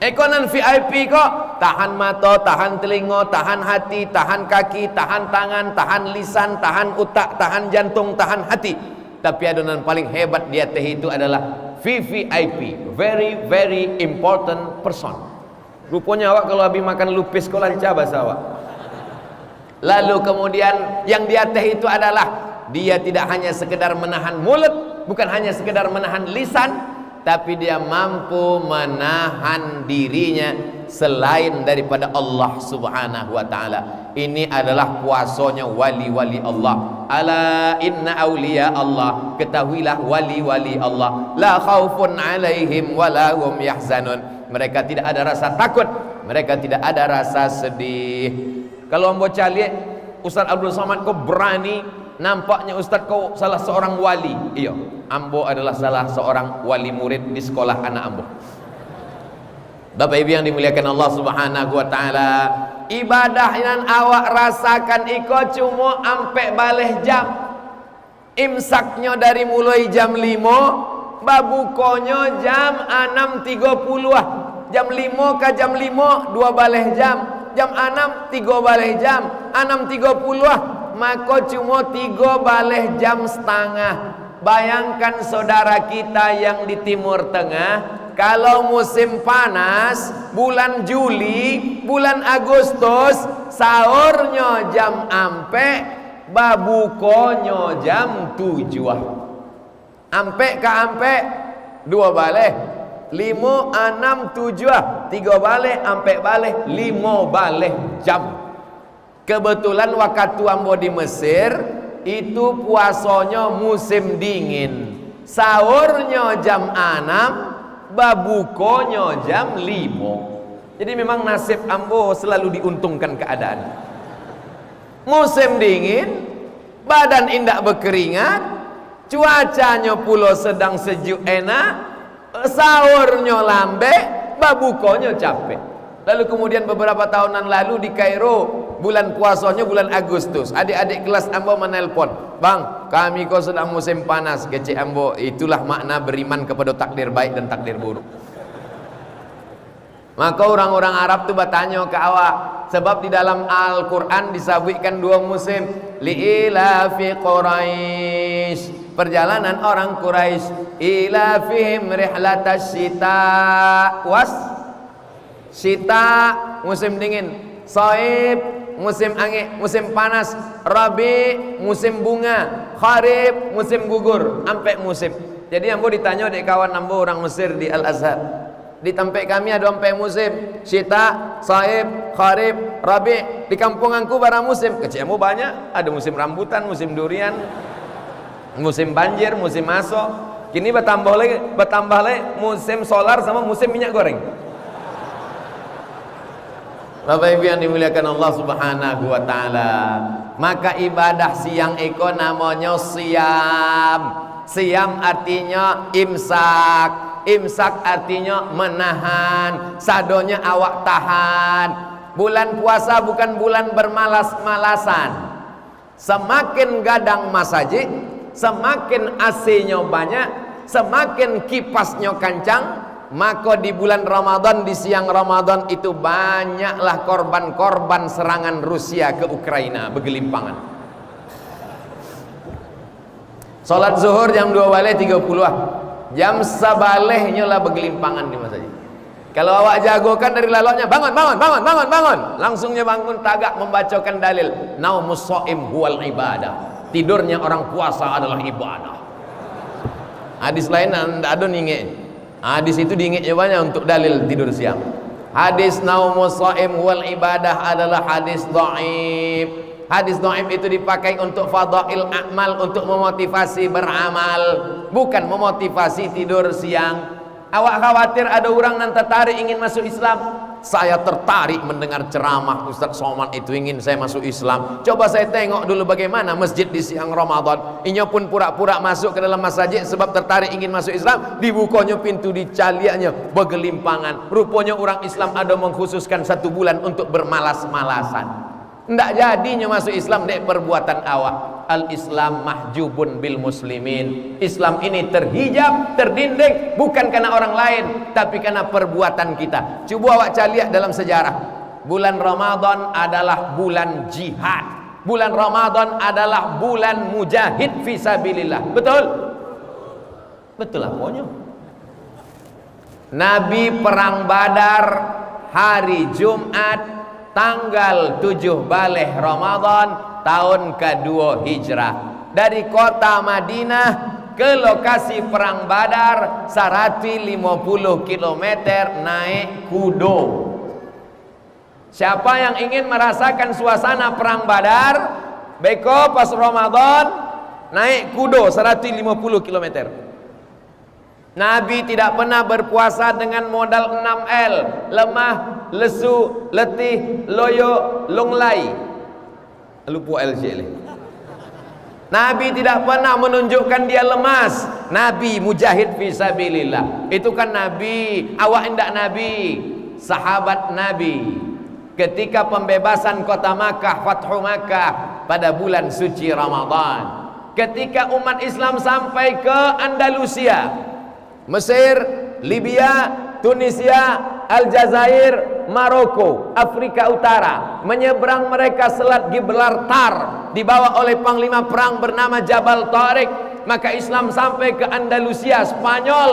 Ekonan VIP kok tahan mata, tahan telinga, tahan hati, tahan kaki, tahan tangan, tahan lisan, tahan otak, tahan jantung, tahan hati. Tapi adonan paling hebat di atas itu adalah VVIP, very very important person. Rupanya awak kalau habis makan lupis kau lancar bahasa awak. Lalu kemudian yang di atas itu adalah dia tidak hanya sekedar menahan mulut, bukan hanya sekedar menahan lisan, tapi dia mampu menahan dirinya selain daripada Allah Subhanahu wa taala. Ini adalah puasanya wali-wali Allah. Ala inna awliya Allah, ketahuilah wali-wali Allah, la khaufun alaihim wa la hum yahzanun. Mereka tidak ada rasa takut, mereka tidak ada rasa sedih. Kalau ambo cali Ustaz Abdul Somad kau berani, nampaknya Ustaz kau salah seorang wali. Iya, ambo adalah salah seorang wali murid di sekolah anak ambo. Bapak Ibu yang dimuliakan Allah Subhanahu wa taala, ibadah yang awak rasakan iko cuma ampe baleh jam. Imsaknya dari mulai jam 5, babukonyo jam 6.30. Jam 5 ke jam 5 2 baleh jam. Jam 6 3 baleh jam. 6.30 maka cuma 3 baleh jam setengah. Bayangkan saudara kita yang di Timur Tengah, kalau musim panas, bulan Juli, bulan Agustus, sahurnya jam ampe, babukonyo jam 7. Ampe ke ampe 2 baleh, 5, 6, 7, 3 baleh, ampe baleh, 5 baleh jam. Kebetulan waktu ambo di Mesir itu puasanya musim dingin, sahurnya jam 6, babukonyo jam 5. Jadi memang nasib ambo selalu diuntungkan keadaan. Musim dingin, badan indak berkeringat, cuacanya pula sedang sejuk enak, sahurnya lambe, babukonyo capek. Lalu kemudian beberapa tahunan lalu di Kairo, bulan puasanya bulan Agustus, adik-adik kelas ambo menelpon, "Bang, kami kok sedang musim panas." Kecik ambo, itulah makna beriman kepada takdir baik dan takdir buruk. Maka orang-orang Arab tu bertanya ke awak, sebab di dalam Al-Quran disebutkan 2 musim. Li'ilafi Quraisy, perjalanan orang Quraisy, ilafihim rihlatas syita Sita musim dingin, Saib musim angin, musim panas, Rabi musim bunga, Kharif musim gugur, ampe musim. Jadi ambo ditanya dek kawan ambo orang Mesir di Al-Azhar, di tempat kami ada ampe musim, Sita, Saib, Kharif, Rabi. Di kampung aku barang musim, kecil ambo banyak, ada musim rambutan, musim durian, musim banjir, musim aso. Kini bertambah lagi musim solar sama musim minyak goreng. Bapak Ibu yang dimuliakan Allah Subhanahu wa taala, maka ibadah siang iko namanya siam. Siam artinya imsak. Imsak artinya menahan. Sadonya awak tahan. Bulan puasa bukan bulan bermalas-malasan. Semakin gadang masajid, semakin AC-nya banyak, semakin kipasnya kancang, maka di bulan Ramadan, di siang Ramadan itu banyaklah korban-korban serangan Rusia ke Ukraina bergelimpangan. Salat zuhur jam 2 baleh 30, jam sabalehnya lah bergelimpangan di masjid. Kalau awak jagokan dari laloknya, bangun, langsungnya bangun tagak membacakan dalil, naumus shaim huwal ibadah, tidurnya orang puasa adalah ibadah. Hadis lain ada ningek. Hadis itu diingatnya banyak untuk dalil tidur siang. Hadis naumus shaim wal ibadah adalah hadis dhaif. Hadis dhaif itu dipakai untuk fadail amal, untuk memotivasi beramal, bukan memotivasi tidur siang. Awak khawatir ada orang yang tertarik ingin masuk Islam, saya tertarik mendengar ceramah Ustaz Somad itu, ingin saya masuk Islam. Coba saya tengok dulu bagaimana masjid di siang Ramadan. Inya pun pura-pura masuk ke dalam masjid sebab tertarik ingin masuk Islam. Dibukanya pintu, dicaliaknya bergelimpangan. Rupanya orang Islam ada mengkhususkan 1 bulan untuk bermalas-malasan. Ndak jadinya masuk Islam dek perbuatan awak. Al-Islam mahjubun bil muslimin. Islam ini terhijab, terdinding bukan karena orang lain, tapi karena perbuatan kita. Coba awak cari dalam sejarah. Bulan Ramadan adalah bulan jihad. Bulan Ramadan adalah bulan mujahid fisabilillah. Betul? Betul apanya? Nabi perang Badar hari Jumat tanggal 7 Baleh Ramadan tahun kedua Hijrah. Dari kota Madinah ke lokasi perang Badar 150 km naik kudo. Siapa yang ingin merasakan suasana perang Badar, beko pas Ramadan naik kudo 150 km. Nabi tidak pernah berpuasa dengan modal 6L: lemah, lesu, letih, loyo, lunglai. Lupa LJ. Nabi tidak pernah menunjukkan dia lemas. Nabi mujahid fisabilillah. Itu kan Nabi. Awak hendak Nabi, sahabat Nabi, ketika pembebasan kota Makkah, Fathu Makkah pada bulan suci Ramadan, ketika umat Islam sampai ke Andalusia, Mesir, Libya, Tunisia, Aljazair, Maroko, Afrika Utara, menyeberang mereka Selat Gibraltar dibawa oleh panglima perang bernama Jabal Tariq. Maka Islam sampai ke Andalusia, Spanyol.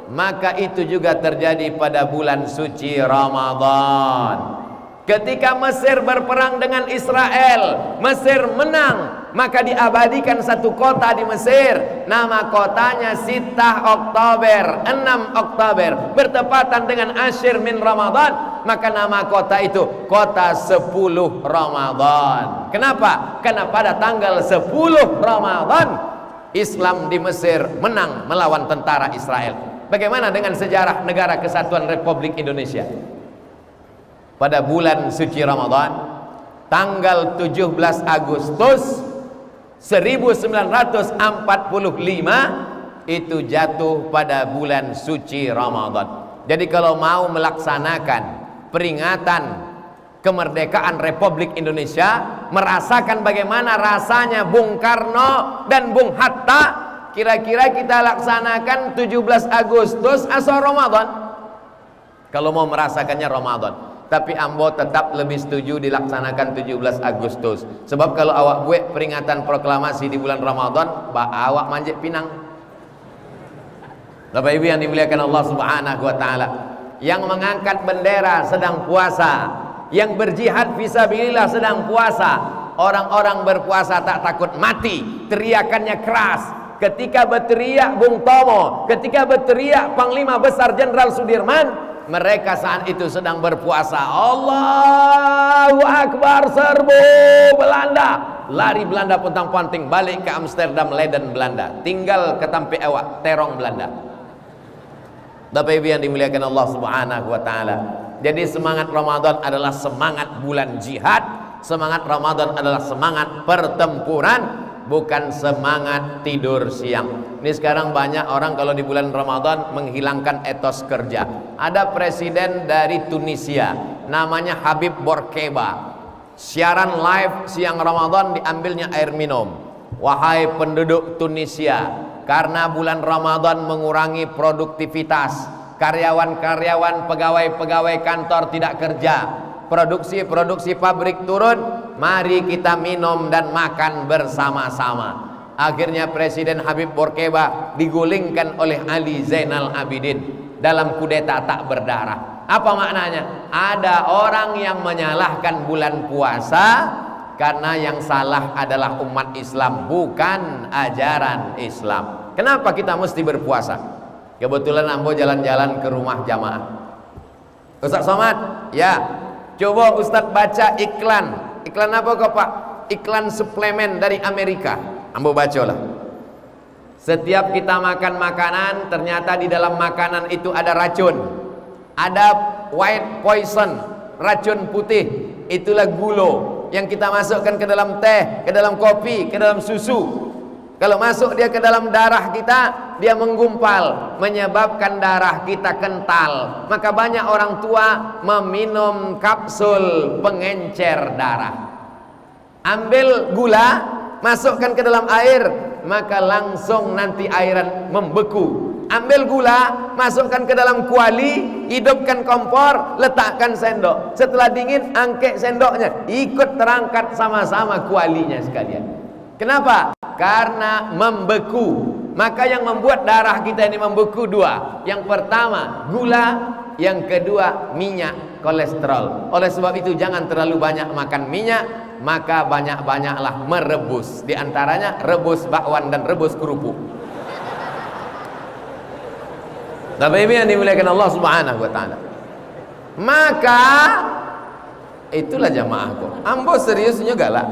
Maka itu juga terjadi pada bulan suci Ramadan. Ketika Mesir berperang dengan Israel, Mesir menang, maka diabadikan 1 kota di Mesir. Nama kotanya Sittah Oktober, 6 Oktober, bertepatan dengan Ashir min Ramadan. Maka nama kota itu kota 10 Ramadan. Kenapa? Karena pada tanggal 10 Ramadan Islam di Mesir menang melawan tentara Israel. Bagaimana dengan sejarah Negara Kesatuan Republik Indonesia? Pada bulan suci Ramadan tanggal 17 Agustus 1945 itu jatuh pada bulan suci Ramadan. Jadi kalau mau melaksanakan peringatan kemerdekaan Republik Indonesia, merasakan bagaimana rasanya Bung Karno dan Bung Hatta, kira-kira kita laksanakan 17 Agustus atau Ramadan? Kalau mau merasakannya Ramadan. Tapi ambo tetap lebih setuju dilaksanakan 17 Agustus. Sebab kalau awak buat peringatan proklamasi di bulan Ramadan, awak manjat pinang. Bapak Ibu yang dimuliakan Allah Subhanahu wa taala, yang mengangkat bendera sedang puasa, yang berjihad fisabilillah sedang puasa. Orang-orang berpuasa tak takut mati, teriakannya keras. Ketika berteriak Bung Tomo, ketika berteriak Panglima Besar Jenderal Sudirman, mereka saat itu sedang berpuasa. Allahu Akbar, serbu Belanda. Lari Belanda pontang-panting balik ke Amsterdam, Leiden, Belanda. Tinggal ke Tampe Ewak, terong Belanda. Bapak Ibu yang dimuliakan Allah Subhanahu wa taala. Jadi semangat Ramadan adalah semangat bulan jihad. Semangat Ramadan adalah semangat pertempuran, bukan semangat tidur siang. Ini sekarang banyak orang kalau di bulan Ramadan menghilangkan etos kerja. Ada presiden dari Tunisia, namanya Habib Bourguiba. Siaran live siang Ramadan diambilnya air minum. Wahai penduduk Tunisia, karena bulan Ramadan mengurangi produktivitas, karyawan-karyawan, pegawai-pegawai kantor tidak kerja, produksi pabrik turun, mari kita minum dan makan bersama-sama. Akhirnya Presiden Habib Bourguiba digulingkan oleh Ali Zainal Abidin dalam kudeta tak berdarah. Apa maknanya? Ada orang yang menyalahkan bulan puasa karena yang salah adalah umat Islam, bukan ajaran Islam. Kenapa kita mesti berpuasa? Kebetulan ambo jalan-jalan ke rumah jamaah. Ustaz Somad, ya, coba Ustaz baca iklan. Iklan apa kok Pak? Iklan suplemen dari Amerika. Ambo bacalah. Setiap kita makan makanan, ternyata di dalam makanan itu ada racun, ada white poison, racun putih. Itulah gulo yang kita masukkan ke dalam teh, ke dalam kopi, ke dalam susu. Kalau masuk dia ke dalam darah kita, dia menggumpal, menyebabkan darah kita kental. Maka banyak orang tua meminum kapsul pengencer darah. Ambil gula, masukkan ke dalam air, maka langsung nanti airan membeku. Ambil gula, masukkan ke dalam kuali, hidupkan kompor, letakkan sendok. Setelah dingin, angkat sendoknya, ikut terangkat sama-sama kualinya sekalian. Kenapa? Karena membeku. Maka yang membuat darah kita ini membeku dua. Yang pertama gula, yang kedua minyak, kolesterol. Oleh sebab itu jangan terlalu banyak makan minyak, maka banyak-banyaklah merebus. Di antaranya rebus bakwan dan rebus kerupuk. Bapak Ibu yang dimuliakan Allah Subhanahu wa taala. Maka itulah jamaahku. Ambo seriusnya galak.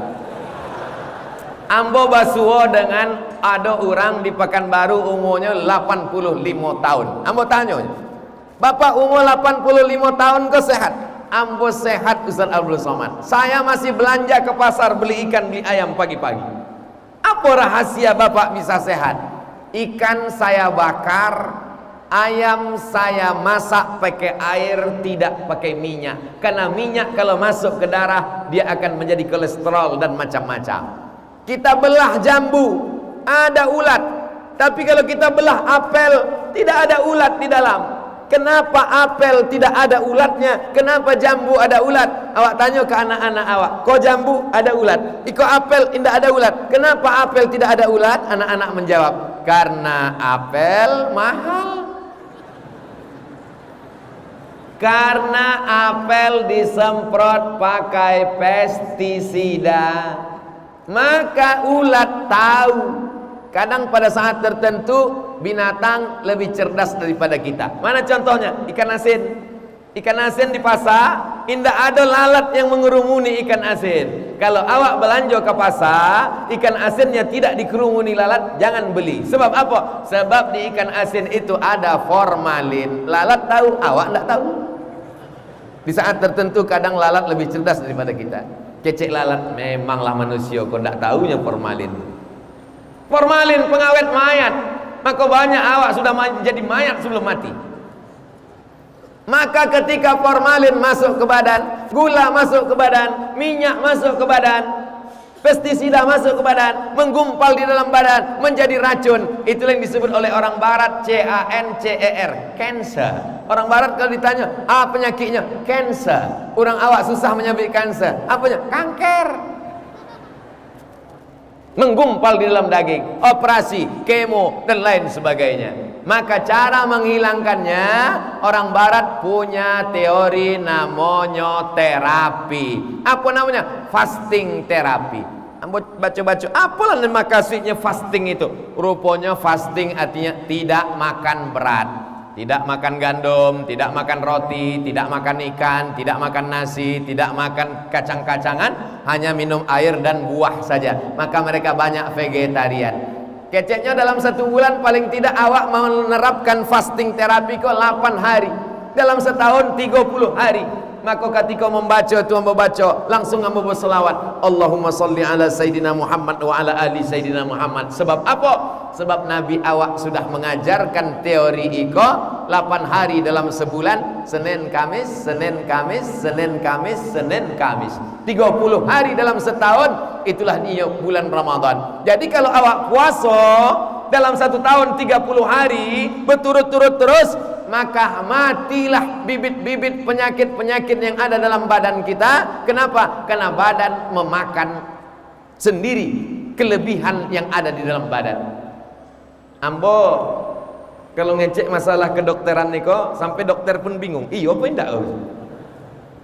Ambo basuo dengan ada orang di Pekanbaru umurnya 85 tahun. Ambo tanya, Bapak umur 85 tahun kok sehat? Ambo sehat Ustaz Abdul Somad. Saya masih belanja ke pasar beli ikan beli ayam pagi-pagi. Apa rahasia Bapak bisa sehat? Ikan saya bakar, ayam saya masak pakai air, tidak pakai minyak. Karena minyak kalau masuk ke darah dia akan menjadi kolesterol dan macam-macam. Kita belah jambu, ada ulat. Tapi kalau kita belah apel, tidak ada ulat di dalam. Kenapa apel tidak ada ulatnya? Kenapa jambu ada ulat? Awak tanya ke anak-anak awak, kok jambu ada ulat? Iko apel tidak ada ulat. Kenapa apel tidak ada ulat? Anak-anak menjawab, karena apel mahal. Karena apel disemprot pakai pestisida. Maka ulat tahu. Kadang pada saat tertentu binatang lebih cerdas daripada kita. Mana contohnya? Ikan asin. Ikan asin di pasar, tidak ada lalat yang mengerumuni ikan asin. Kalau awak belanja ke pasar, ikan asinnya tidak dikerumuni lalat, jangan beli. Sebab apa? Sebab di ikan asin itu ada formalin. Lalat tahu, awak tidak tahu. Di saat tertentu kadang lalat lebih cerdas daripada kita. Kecek lalat, memanglah manusia kok tidak tahunya formalin. Formalin pengawet mayat. Maka banyak awak sudah menjadi mayat sebelum mati. Maka ketika formalin masuk ke badan, gula masuk ke badan, minyak masuk ke badan, pestisida masuk ke badan, menggumpal di dalam badan, menjadi racun. Itulah yang disebut oleh orang barat CANCER, cancer. Orang barat kalau ditanya, apa penyakitnya? Cancer. Orang awak susah menyebut cancer. Apanya? Kanker. Menggumpal di dalam daging, operasi, kemo, dan lain sebagainya. Maka cara menghilangkannya, orang barat punya teori namanya terapi. Apa namanya? Fasting terapi. Baca-baca, apalah nama kasihnya fasting itu? Rupanya fasting artinya tidak makan berat. Tidak makan gandum, tidak makan roti, tidak makan ikan, tidak makan nasi, tidak makan kacang-kacangan, hanya minum air dan buah saja. Maka mereka banyak vegetarian. Keceknya dalam 1 bulan paling tidak awak menerapkan fasting terapi kok 8 hari. Dalam setahun 30 hari. Maka ketika membaca tu membaca langsung ambo berselawat, Allahumma salli ala Sayyidina Muhammad wa ala ali Sayyidina Muhammad. Sebab apa? Sebab Nabi awak sudah mengajarkan teori iko 8 hari dalam sebulan, Senin Kamis, Senin Kamis, Senin Kamis, Senin Kamis. 30 hari dalam setahun, itulah dia bulan Ramadan. Jadi kalau awak puasa dalam 1 tahun 30 hari berturut-turut terus, maka matilah bibit-bibit penyakit-penyakit yang ada dalam badan kita. Kenapa? Karena badan memakan sendiri kelebihan yang ada di dalam badan. Ambo kalau ngecek masalah kedokteran niko, sampai dokter pun bingung. Iya apa enggak?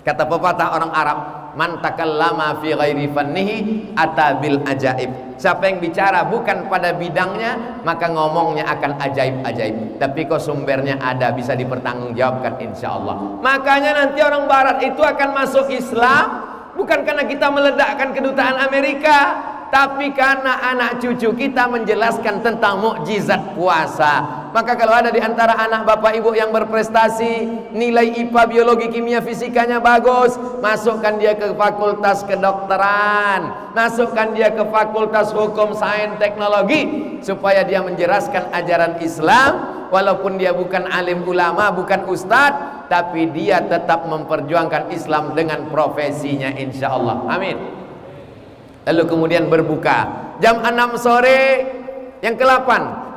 Kata pepatah orang Arab, man takallama fi ghairi fannihi atabil ajaib. Siapa yang bicara bukan pada bidangnya, maka ngomongnya akan ajaib-ajaib. Tapi kok sumbernya ada, bisa dipertanggungjawabkan insyaallah. Makanya nanti orang barat itu akan masuk Islam bukan karena kita meledakkan kedutaan Amerika, tapi karena anak cucu kita menjelaskan tentang mukjizat puasa. Maka kalau ada di antara anak bapak ibu yang berprestasi, nilai IPA, biologi, kimia, fisikanya bagus, masukkan dia ke fakultas kedokteran, masukkan dia ke fakultas hukum, sains, teknologi, supaya dia menjelaskan ajaran Islam. Walaupun dia bukan alim ulama, bukan ustadz, tapi dia tetap memperjuangkan Islam dengan profesinya, insya Allah. Amin. Lalu kemudian berbuka jam 6 sore. Yang ke-8,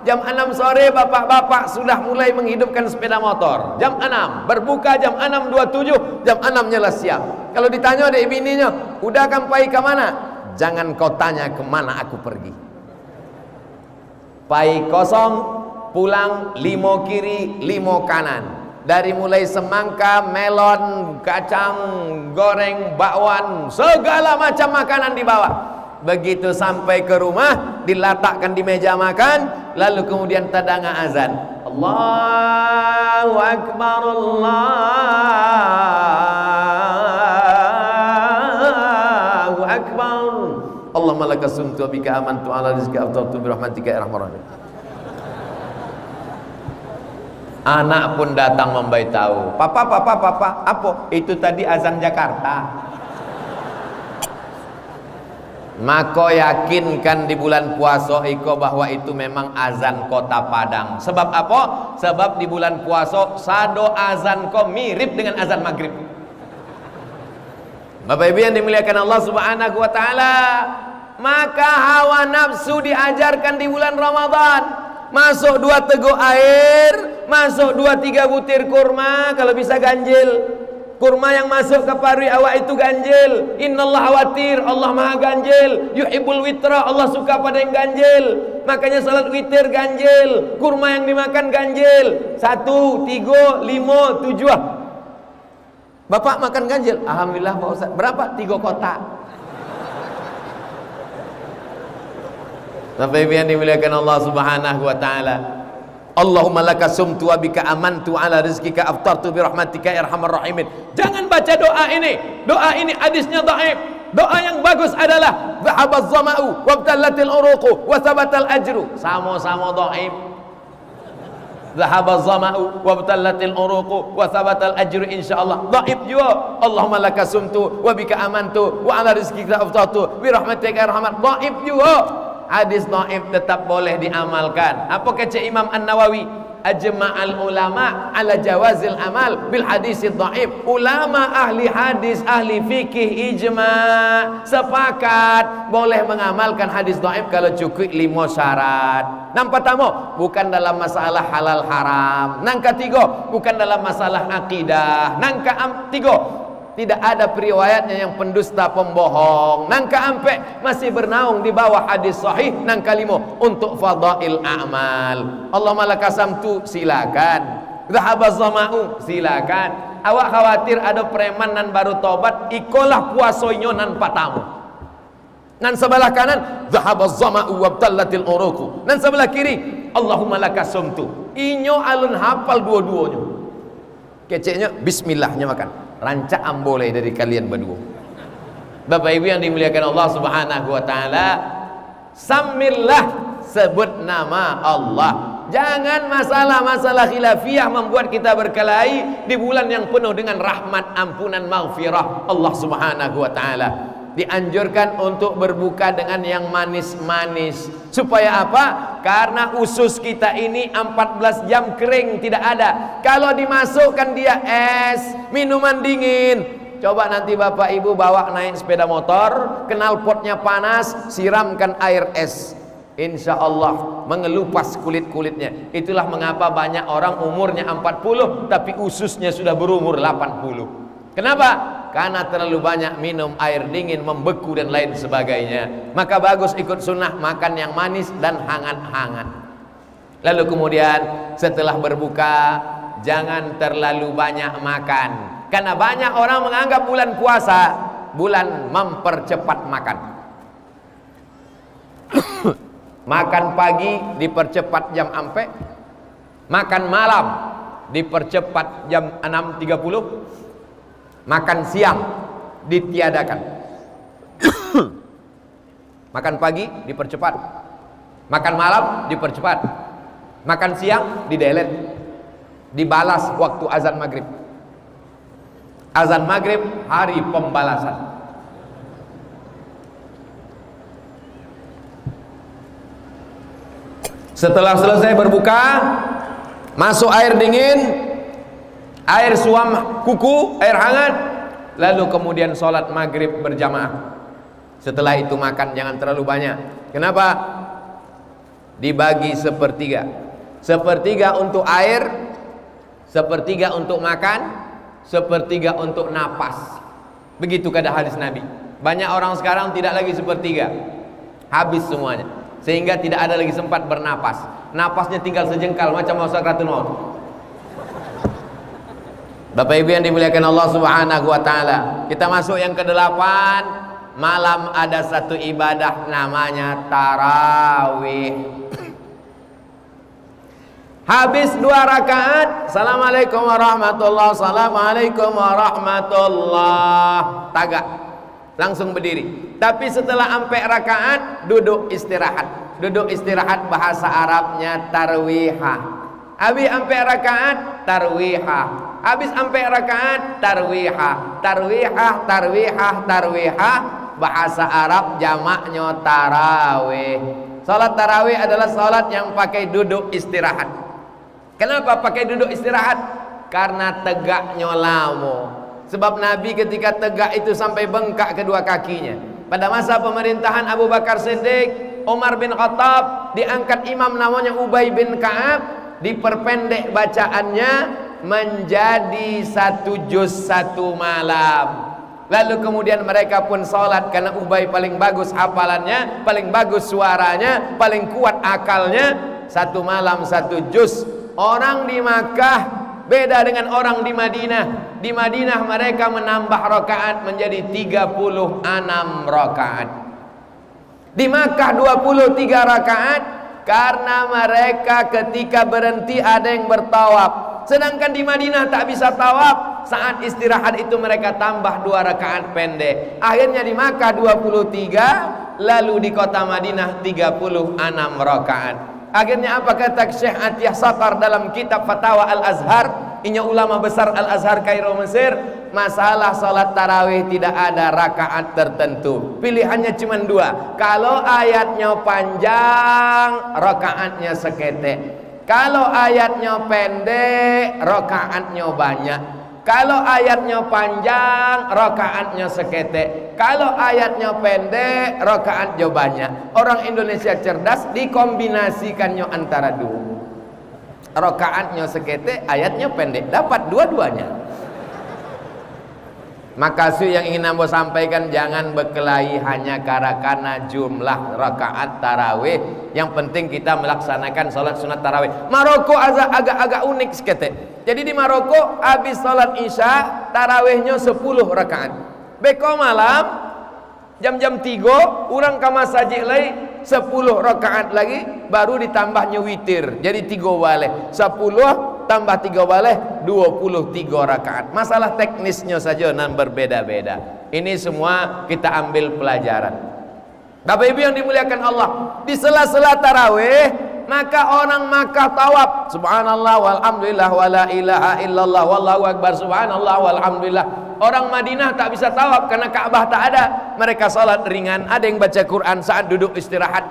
jam 6 sore bapak-bapak sudah mulai menghidupkan sepeda motor. Jam 6, berbuka jam 6.27, jam 6 nyala siap. Kalau ditanya oleh bininya, udah kampai ke mana? Jangan kau tanya kemana aku pergi. Pai kosong, pulang 5 kiri 5 kanan. Dari mulai semangka, melon, kacang goreng, bakwan, segala macam makanan dibawa. Begitu sampai ke rumah, diletakkan di meja makan, lalu kemudian tadanga azan. Allahu Akbar, Allahu Akbar. Allahumma laka sumtu wa bika amantu ala rizqika afdaltu bi rahmatika ya arhamar rahimin. Anak pun datang memberitahu, papa, apa? Itu tadi azan Jakarta. Maka yakinkan di bulan puasa iko bahwa itu memang azan kota Padang. Sebab apa? Sebab di bulan puasa sado azan ko mirip dengan azan maghrib. Bapak Ibu yang dimuliakan Allah Subhanahu wa taala, maka hawa nafsu diajarkan di bulan Ramadan. Masuk 2 teguk air, masuk 2-3 butir kurma, kalau bisa ganjil. Kurma yang masuk ke paru awak itu ganjil. Innallaha watir, Allah maha ganjil. Yuhibbul witra, Allah suka pada yang ganjil. Makanya salat witir ganjil. Kurma yang dimakan ganjil. 1, 3, 5, 7. Bapak makan ganjil? Alhamdulillah Pak Ustaz. Berapa? 3 kotak. Bapak Ibu yang dimuliakan Allah Subhanahu wa taala, Allahumma laka sumtu wa bika amantu ala rizkika aftartu bi rahmatika ya arhamar rahimin. Jangan baca doa ini. Doa ini hadisnya dhaif. Doa yang bagus adalah dhahabaz zama'u wabtallatil uruqu wa thabatal ajru. Sama-sama dhaif. Dhahabaz zama'u wabtallatil uruqu wa thabatal ajru, insyaallah dhaif juga. Allahumma laka sumtu wa bika amantu wa ala rizkika aftartu bi rahmatika ya arhamar, dhaif juga. Hadis dhaif tetap boleh diamalkan. Apa kata Imam An-Nawawi? Ajma'al ulama ala jawazil amal bil hadis dhaif. Ulama ahli hadis, ahli fikih ijma' sepakat boleh mengamalkan hadis dhaif kalau cukup 5 syarat. Nang pertama, bukan dalam masalah halal haram. Nang ketiga, bukan dalam masalah akidah. Nang ketiga, tidak ada periwayatnya yang pendusta, pembohong. Nang keempat, masih bernaung di bawah hadis sahih. Nang kelima, untuk fadail a'mal. Allahumma laka samtu, silakan. Dhahabaz zama'u, silakan. Awak khawatir ada preman nan baru tobat, ikolah puasoinyo nan patamu. Nan sebelah kanan, dhahabaz zama'u wabtallatil uruqu. Nan sebelah kiri, Allahumma laka sumtu. Inyo alun hafal dua-duanya. Keceknya bismillahnya makan. Rancaan boleh dari kalian berdua. Bapak Ibu yang dimuliakan Allah Subhanahu wa taala, samillah, sebut nama Allah. Jangan masalah-masalah khilafiyah membuat kita berkelahi di bulan yang penuh dengan rahmat, ampunan, maghfirah Allah Subhanahu wa taala. Dianjurkan untuk berbuka dengan yang manis-manis. Supaya apa? Karena usus kita ini 14 jam kering, tidak ada. Kalau dimasukkan dia es, minuman dingin. Coba nanti Bapak Ibu bawa naik sepeda motor, knalpotnya panas, siramkan air es. Insya Allah mengelupas kulit-kulitnya. Itulah mengapa banyak orang umurnya 40 tapi ususnya sudah berumur 80. Kenapa? Karena terlalu banyak minum air dingin, membeku dan lain sebagainya. Maka bagus ikut sunnah, makan yang manis dan hangat-hangat. Lalu kemudian setelah berbuka, jangan terlalu banyak makan. Karena banyak orang menganggap bulan puasa bulan mempercepat makan. Makan pagi dipercepat jam ampe, makan malam dipercepat jam 6.30, makan siang ditiadakan. Makan pagi dipercepat, makan malam dipercepat, Makan siang di-delete, dibalas waktu azan maghrib. Azan maghrib hari pembalasan. Setelah selesai berbuka, masuk air dingin, air suam kuku, air hangat, lalu kemudian sholat maghrib berjamaah. Setelah itu makan jangan terlalu banyak. Kenapa? Dibagi sepertiga. Sepertiga untuk air, sepertiga untuk makan, sepertiga untuk napas. Begitu kata hadis Nabi. Banyak orang sekarang tidak lagi sepertiga, habis semuanya, sehingga tidak ada lagi sempat bernapas. Napasnya tinggal sejengkal macam mau sakratul maut. Bapak Ibu yang dimuliakan Allah Subhanahu wa taala, kita masuk yang ke-8. Malam ada satu ibadah namanya tarawih. Habis 2 rakaat, assalamualaikum warahmatullahi, assalamualaikum warahmatullahi, tagak, langsung berdiri. Tapi setelah sampai rakaat, duduk istirahat. Duduk istirahat bahasa Arabnya tarwihah. Habis sampai rakaat, tarwihah. Habis sampai rakaat, tarwihah. Tarwihah, tarwihah, tarwihah, bahasa Arab jamaknya tarawih. Salat tarawih adalah salat yang pakai duduk istirahat. Kenapa pakai duduk istirahat? Karena tegaknya lama. Sebab Nabi ketika tegak itu sampai bengkak kedua kakinya. Pada masa pemerintahan Abu Bakar Siddiq, Umar bin Khattab, diangkat imam namanya Ubay bin Ka'ab, diperpendek bacaannya menjadi 1 juz 1 malam. Lalu kemudian mereka pun sholat, karena Ubay paling bagus hafalannya, paling bagus suaranya, paling kuat akalnya. 1 malam 1 juz. Orang di Makkah beda dengan orang di Madinah. Di Madinah mereka menambah rakaat menjadi 36 rakaat. Di Makkah 23 rakaat, karena mereka ketika berhenti ada yang bertawaf. Sedangkan di Madinah tak bisa tawaf. Saat istirahat itu mereka tambah 2 rakaat pendek. Akhirnya di Makkah 23, lalu di kota Madinah 36 rakaat. Akhirnya apa kata Syekh Atiyah Saqar dalam kitab Fatawa Al-Azhar, inya ulama besar Al-Azhar Kairo Mesir, masalah salat tarawih tidak ada rakaat tertentu. Pilihannya cuma 2. Kalau ayatnya panjang, rakaatnya seketek. Kalau ayatnya pendek, rakaatnya banyak. Kalau ayatnya panjang, rakaatnya seketek. Kalau ayatnya pendek, rakaatnya banyak. Orang Indonesia cerdas, dikombinasikannya antara 2. Rakaatnya seketek, ayatnya pendek, dapat dua-duanya. Maka yang ingin Anda sampaikan, jangan berkelahi hanya karena jumlah rakaat tarawih. Yang penting kita melaksanakan sholat sunat tarawih. Maroko agak unik seketek. Jadi di Maroko habis sholat isya tarawihnya 10 rakaat. Beko malam jam-jam 3 orang ke masjid lagi 10 rakaat lagi, baru ditambahnya witir. Jadi 3 balik 10 tambah 3 balik 23 rakaat. Masalah teknisnya saja nan berbeda-beda. Ini semua kita ambil pelajaran. Bapak Ibu yang dimuliakan Allah, di sela-sela tarawih maka orang Makkah tawaf, subhanallah walhamdulillah wala ilaha illallah wallahu akbar, subhanallah walhamdulillah. Orang Madinah tak bisa tawaf karena Ka'bah tak ada. Mereka salat ringan, ada yang baca Quran saat duduk istirahat.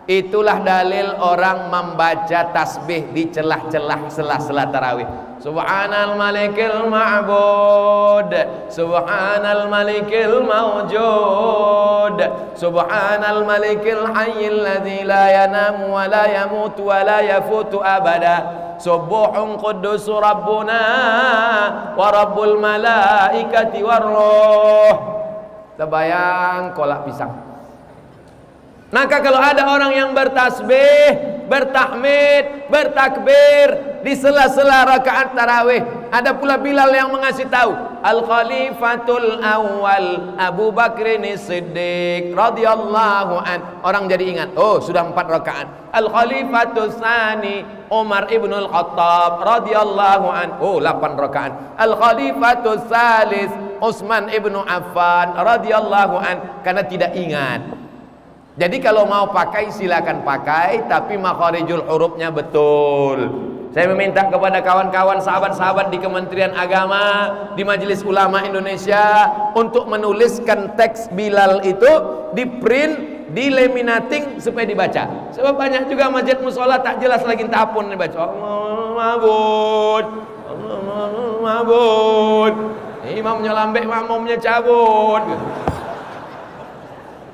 Itulah dalil orang membaca tasbih di celah-celah sela-sela tarawih. Subhanal malikil ma'bud, subhanal malikil mawjud, subhanal malikil hayyil ladzi la yanamu wa la yamutu wa la yafutu abada. Subuhun quddus rabbuna wa rabbul malaikati warruh. Terbayang kolak pisang. Maka kalau ada orang yang bertasbih, bertahmid, bertakbir di sela-sela rakaat tarawih, ada pula Bilal yang mengasih tahu, Al-Khalifatul Awal Abu Bakrin Siddiq radhiyallahu an. Orang jadi ingat, oh sudah 4 rakaat. Al-Khalifatul Tsani Umar ibnul Khattab radhiyallahu an, oh 8 rakaat. Al-Khalifatul Tsalis Utsman ibnu Affan radhiyallahu an, karena tidak ingat. Jadi kalau mau pakai silakan pakai, tapi makharijul hurufnya betul. Saya meminta kepada kawan-kawan sahabat-sahabat di Kementerian Agama, di Majelis Ulama Indonesia untuk menuliskan teks Bilal itu di print, di laminating supaya dibaca. Sebab banyak juga masjid musola tak jelas lagi entah apa dibaca. Allah mabud, Allah mabud. Imamnya lambek, makmumnya cabut.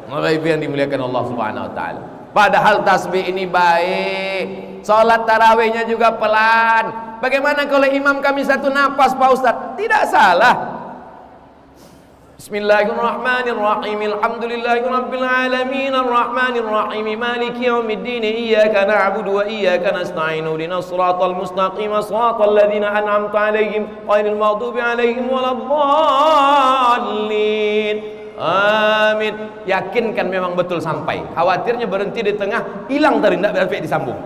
Maka itu yang dimuliakan Allah Subhanahu wa taala. Padahal tasbih ini baik. Salat tarawihnya juga pelan. Bagaimana kalau imam kami satu napas Pak Ustaz? Tidak salah. Bismillahirrahmanirrahim. Alhamdulillahirabbil alamin arrahmanir rahim maliki yaumiddin iyyaka na'budu wa iyyaka nasta'in ihdinas siratal mustaqim siratal ladzina an'amta 'alaihim ghairil maghdubi 'alaihim waladdallin. Amin. Yakinkan memang betul sampai. Khawatirnya berhenti di tengah, hilang tadi tidak berarti disambung.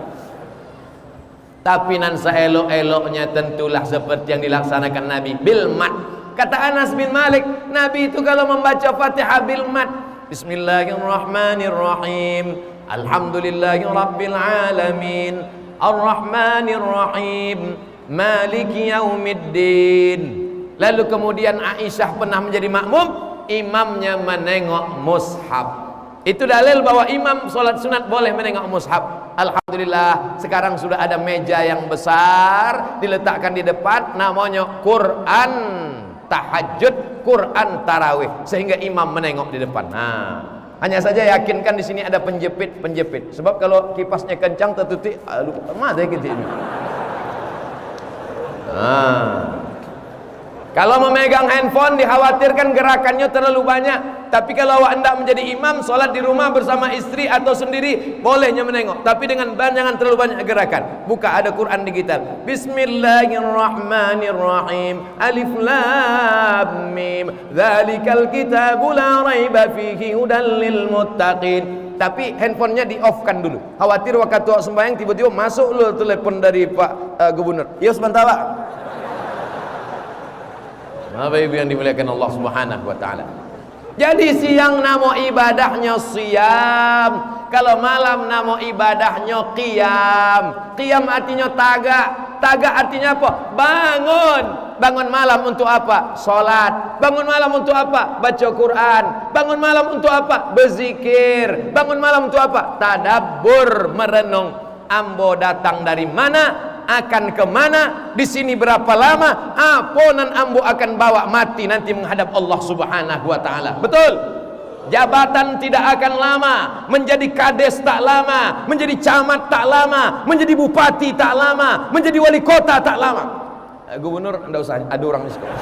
Tapi nan seelok-eloknya tentulah seperti yang dilaksanakan Nabi bil mat. Kata Anas bin Malik, Nabi itu kalau membaca Fatihah bil mat, Bismillahirrahmanirrahim, Alhamdulillahirabbil alamin, Arrahmanir rahim, Maliki yaumiddin. Lalu kemudian Aisyah pernah menjadi makmum, imamnya menengok mushaf. Itu dalil bahwa imam solat sunat boleh menengok mushaf. Alhamdulillah sekarang sudah ada meja yang besar diletakkan di depan, namanya Quran tahajud, Quran tarawih, sehingga imam menengok di depan. Nah, hanya saja yakinkan di sini ada penjepit. Sebab kalau kipasnya kencang tertutup, mati gitu ini. Kalau memegang handphone dikhawatirkan gerakannya terlalu banyak. Tapi kalau awak hendak menjadi imam, solat di rumah bersama istri atau sendiri, bolehnya menengok. Tapi dengan jangan terlalu banyak gerakan. Buka, ada Quran digital. Bismillahirrahmanirrahim. Alif lam mim. Dzalikal kitabu la raiba fihi hudan lil muttaqin. Tapi handphonenya di off kan dulu. Khawatir waktu awak sembahyang tiba-tiba masuk lo telepon dari Pak Gubernur. Ya sebentar Pak. Bapak Ibu yang dimuliakan Allah Subhanahu wa taala. Jadi siang namo ibadahnya siam, kalau malam namo ibadahnya qiyam. Qiyam artinya tagak artinya apa? Bangun. Bangun malam untuk apa? Salat. Bangun malam untuk apa? Baca Quran. Bangun malam untuk apa? Berzikir. Bangun malam untuk apa? Tadabbur, merenung. Ambo datang dari mana? Akan kemana, di sini berapa lama, apa nan ambo akan bawa mati nanti menghadap Allah Subhanahu wa taala. Betul. Jabatan tidak akan lama, menjadi kades tak lama, menjadi camat tak lama, menjadi bupati tak lama, menjadi wali kota tak lama. Gubernur enggak usah, ada orang di sekolah.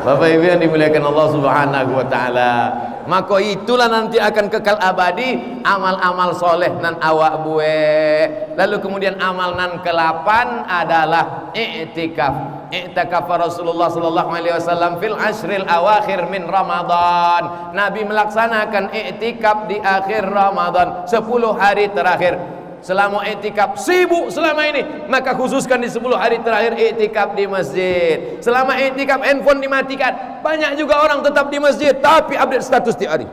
Bapak Ibu yang dimuliakan Allah Subhanahu wa taala, maka itulah nanti akan kekal abadi amal-amal soleh nan awak buat. Lalu kemudian amal nan ke-8 adalah i'tikaf. I'tikaf Rasulullah sallallahu alaihi wasallam fil ashril awakhir min Ramadan. Nabi melaksanakan i'tikaf di akhir Ramadan, 10 hari terakhir. Selama i'tikaf sibuk selama ini, maka khususkan di 10 hari terakhir i'tikaf di masjid. Selama i'tikaf handphone dimatikan. Banyak juga orang tetap di masjid tapi update status tiap hari.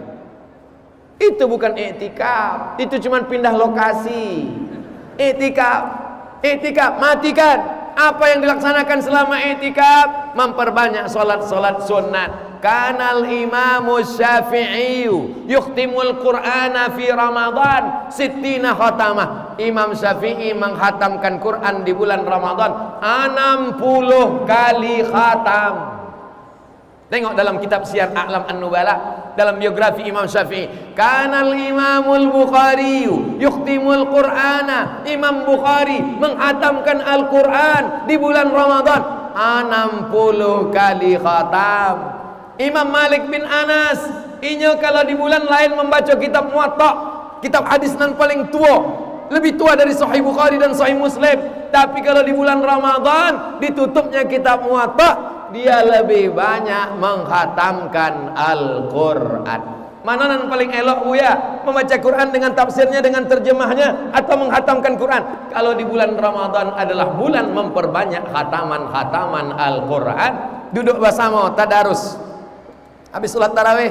Itu bukan i'tikaf, itu cuma pindah lokasi. I'tikaf matikan. Apa yang dilaksanakan selama i'tikaf? Memperbanyak salat-salat sunat. Kanal Imamu Syafi'i yukhtimul Qur'ana fi Ramadan sittina khatamah. Imam Syafi'i menghatamkan Quran di bulan Ramadan 60 kali khatam. Tengok dalam kitab Syiar A'lam An-Nubala, dalam biografi Imam Syafi'i. Kanal Imamul Bukhari yukhtimul Qur'ana. Imam Bukhari menghatamkan Al-Quran di bulan Ramadan 60 kali khatam. Imam Malik bin Anas, inya kalau di bulan lain membaca kitab Muwatta, kitab hadis nan paling tua, lebih tua dari Sahih Bukhari dan Sahih Muslim. Tapi kalau di bulan Ramadan ditutupnya kitab Muwatta, dia lebih banyak menghatamkan Al-Quran. Mana yang paling elok Buya? Membaca Quran dengan tafsirnya, dengan terjemahnya, atau menghatamkan Quran? Kalau di bulan Ramadan adalah bulan memperbanyak khataman-khataman Al-Quran. Duduk bersama tadarus. Habis sholat tarawih,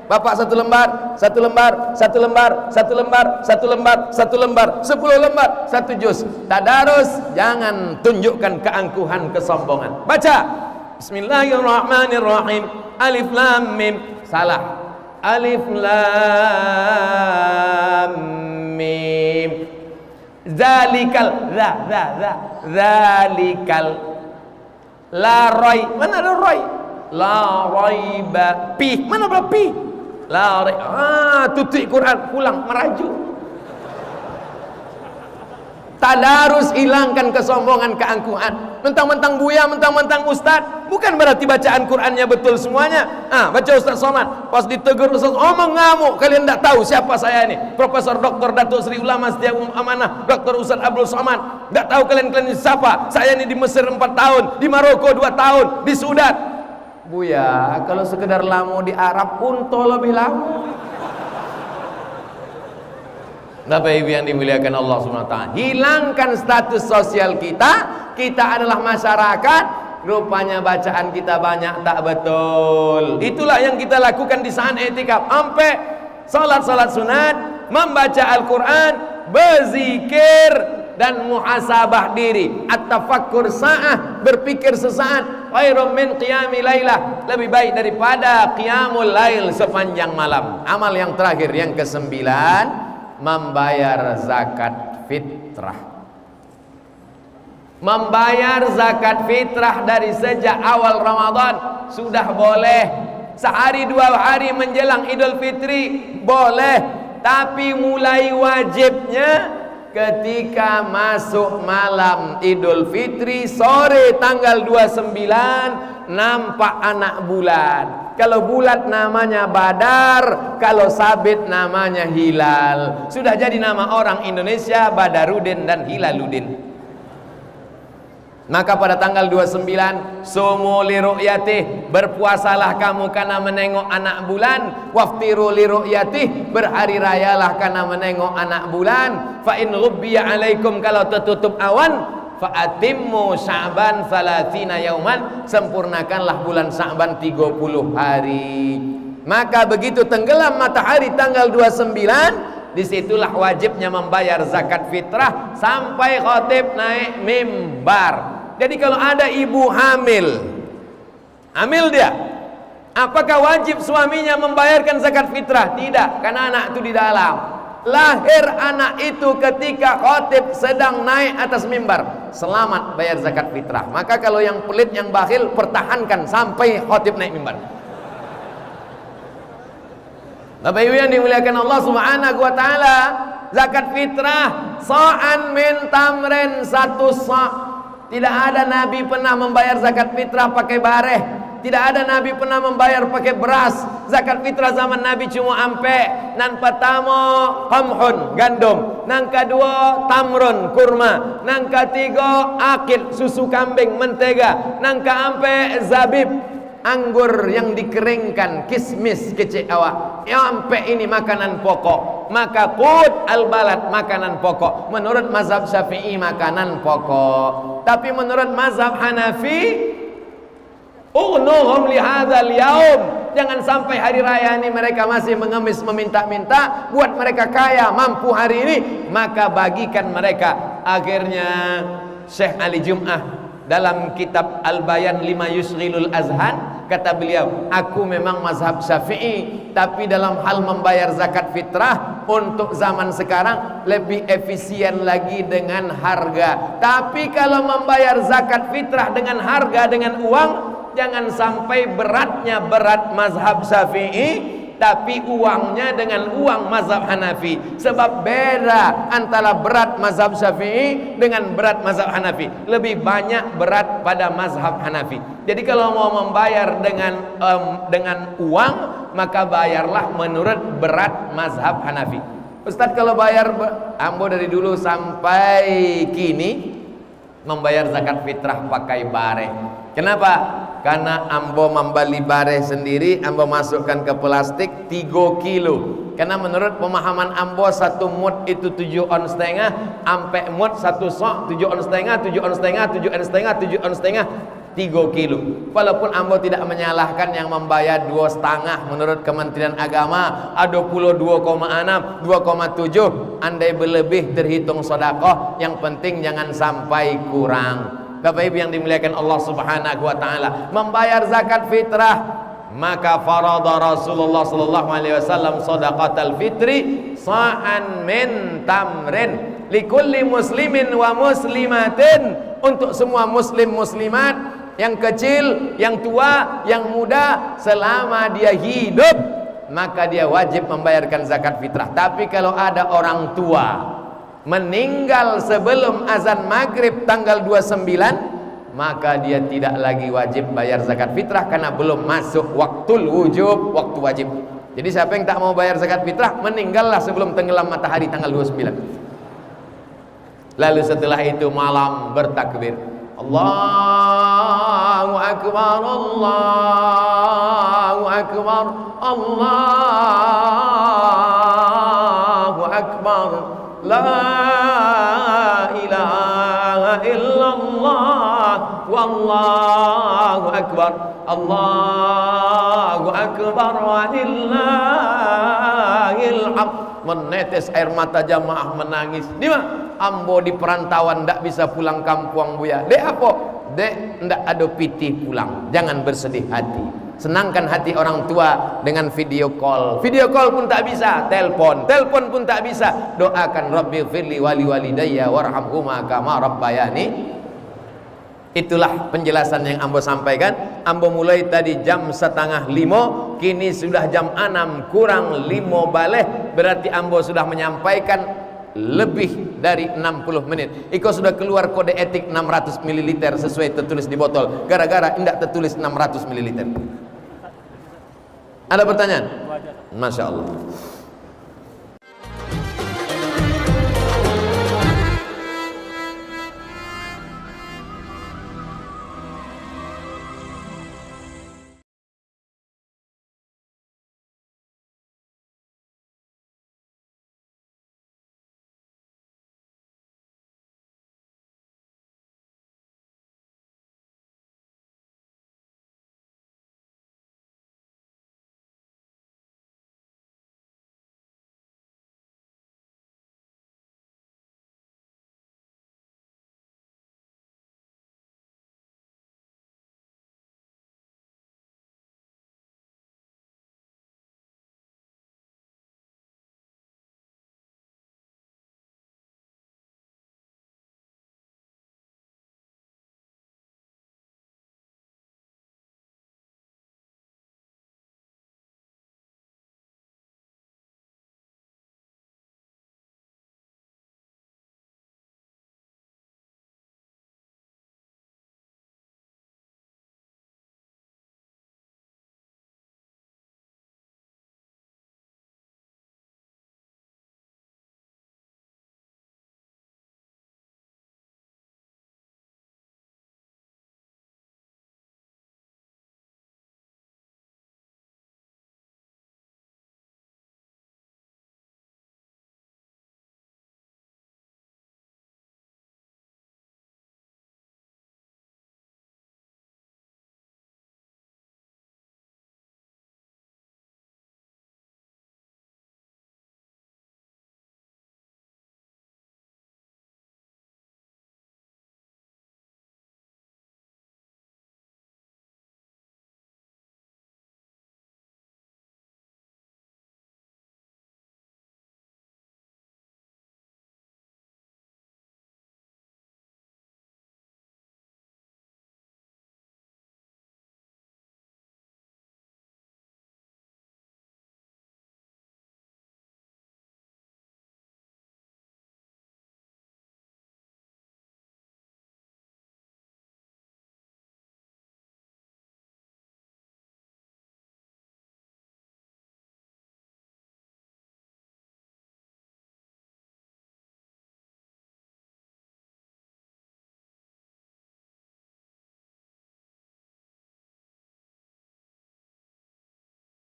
bapak satu lembar, satu lembar, satu lembar, satu lembar, satu lembar, satu lembar, 10 lembar, satu juz. Tadarus, jangan tunjukkan keangkuhan, kesombongan. Baca Bismillahirrahmanirrahim. Alif lam mim. Salah. Alif lam mim. Zalikal, zalikal. La roy, mana ada roy? La raiba pi, mana ada pi? La roy, tutup Quran, pulang merajuk. Tadarus, hilangkan kesombongan, keangkuhan. Mentang-mentang buya, mentang-mentang ustaz, bukan berarti bacaan Qurannya betul semuanya. Baca Ustaz Somad, pas ditegur Ustaz, ngamuk, kalian tidak tahu siapa saya ini. Profesor Dr. Datuk Sri Ulama Setia Amanah, Dr. Ustaz Abdul Somad. Tidak tahu kalian ini siapa? Saya ini di Mesir 4 tahun, di Maroko 2 tahun, di Sudan. Buya, kalau sekedar lama di Arab, unto lebih lama. Bapak Ibu yang dimuliakan Allah SWT, hilangkan status sosial kita. Kita adalah masyarakat, rupanya bacaan kita banyak tak betul. Itulah yang kita lakukan di saat i'tikaf. Sampai salat sunat, membaca Al-Quran, berzikir, dan muhasabah diri. At-tafakkur sa'ah, berpikir sesaat, khairum min qiyami lailah, lebih baik daripada qiyamul lail sepanjang malam. Amal yang terakhir, yang ke-9, membayar zakat fitrah. Membayar zakat fitrah dari sejak awal Ramadan sudah boleh. Sehari 2 hari menjelang Idul Fitri boleh, tapi mulai wajibnya ketika masuk malam Idul Fitri, sore tanggal 29 nampak anak bulan. Kalau bulat namanya Badar, kalau sabit namanya Hilal. Sudah jadi nama orang Indonesia Badarudin dan Hilaluddin. Maka pada tanggal 29, sumu li ru'yatih, berpuasalah kamu karena menengok anak bulan. Waftiru li ru'yatih, berhari rayalah karena menengok anak bulan. Fa in ghubbiya alaikum, kalau tertutup awan, fa atimmu Sya'ban 30 yauman, sempurnakanlah bulan Sya'ban 30 hari. Maka begitu tenggelam matahari tanggal 29, disitulah wajibnya membayar zakat fitrah sampai khatib naik mimbar. Jadi kalau ada ibu hamil dia, apakah wajib suaminya membayarkan zakat fitrah? Tidak, karena anak itu di dalam. Lahir anak itu ketika khatib sedang naik atas mimbar, selamat bayar zakat fitrah. Maka kalau yang pelit, yang bakhil, pertahankan sampai khatib naik mimbar. Bapak Ibu yang dimuliakan Allah Subhanahu wa taala, zakat fitrah sa'an min tamrin, 1 sa'. Tidak ada nabi pernah membayar zakat fitrah pakai bareh. Tidak ada nabi pernah membayar pakai beras. Zakat fitrah zaman nabi cuma ampe. Nan pertama qamhun, gandum. Nang kedua tamrun, kurma. Nang ketiga akid, susu kambing, mentega. Nang keempat zabib, anggur yang dikeringkan, kismis kecil awak. Sampai ini makanan pokok. Maka qut al-balad, makanan pokok. Menurut mazhab Syafi'i makanan pokok. Tapi menurut mazhab Hanafi, ughnuhum li hadzal yaum, jangan sampai hari raya ini mereka masih mengemis, meminta-minta, buat mereka kaya, mampu hari ini, maka bagikan mereka. Akhirnya Syekh Ali Jum'ah dalam kitab Al-Bayan lima Yusghilul Azhan, kata beliau, aku memang mazhab Syafi'i, tapi dalam hal membayar zakat fitrah untuk zaman sekarang lebih efisien lagi dengan harga. Tapi kalau membayar zakat fitrah dengan harga, dengan uang, jangan sampai beratnya berat mazhab Syafi'i, tapi uangnya dengan uang mazhab Hanafi. Sebab beda antara berat mazhab Syafi'i dengan berat mazhab Hanafi. Lebih banyak berat pada mazhab Hanafi. Jadi kalau mau membayar dengan uang, maka bayarlah menurut berat mazhab Hanafi. Ustaz, kalau bayar ambo dari dulu sampai kini membayar zakat fitrah pakai bareh. Kenapa? Karena ambo membeli bareh sendiri, ambo masukkan ke plastik 3 kilo. Karena menurut pemahaman ambo 1 mud itu 7 ons setengah, ampe mud 1 sok 7 ons setengah, 7 ons setengah, 7 ons setengah, 7 ons setengah. 3 kilo. Walaupun ambo tidak menyalahkan yang membayar 2,5 menurut Kementerian Agama, ada pula 2,6, 2,7. Andai berlebih terhitung sedekah, yang penting jangan sampai kurang. Bapak Ibu yang dimuliakan Allah Subhanahu wa taala, membayar zakat fitrah, maka farada Rasulullah sallallahu alaihi wasallam shadaqatal fitri sa'an min tamrin likulli muslimin wa muslimatin, untuk semua muslim muslimat, yang kecil, yang tua, yang muda, selama dia hidup maka dia wajib membayarkan zakat fitrah. Tapi kalau ada orang tua meninggal sebelum azan maghrib tanggal 29, maka dia tidak lagi wajib bayar zakat fitrah karena belum masuk waktul wujub, waktu wajib. Jadi siapa yang tak mau bayar zakat fitrah, meninggallah sebelum tenggelam matahari tanggal 29. Lalu setelah itu malam bertakbir, Allahu Akbar, Allahu Akbar, Allahu Akbar, La ilaha illallah, Wallahu Akbar, Allahu Akbar, walillahil hamd. Menetes air mata jamaah, menangis. Di mana? Ambo di perantauan, ndak bisa pulang kampung Buya. Dek apa? Dek ndak ada pitih pulang. Jangan bersedih hati. Senangkan hati orang tua dengan video call. Video call pun tak bisa, telepon pun tak bisa. Doakan Rabbi firli wali walidayya warhamhuma kama rabbayani. Itulah penjelasan yang ambo sampaikan. Ambo mulai tadi jam 4:30, kini sudah jam 6 kurang 5 baleh. Berarti ambo sudah menyampaikan lebih dari 60 menit. Iko sudah keluar kode etik 600 ml sesuai tertulis di botol, gara-gara tidak tertulis 600 ml. Ada pertanyaan? Masya Allah.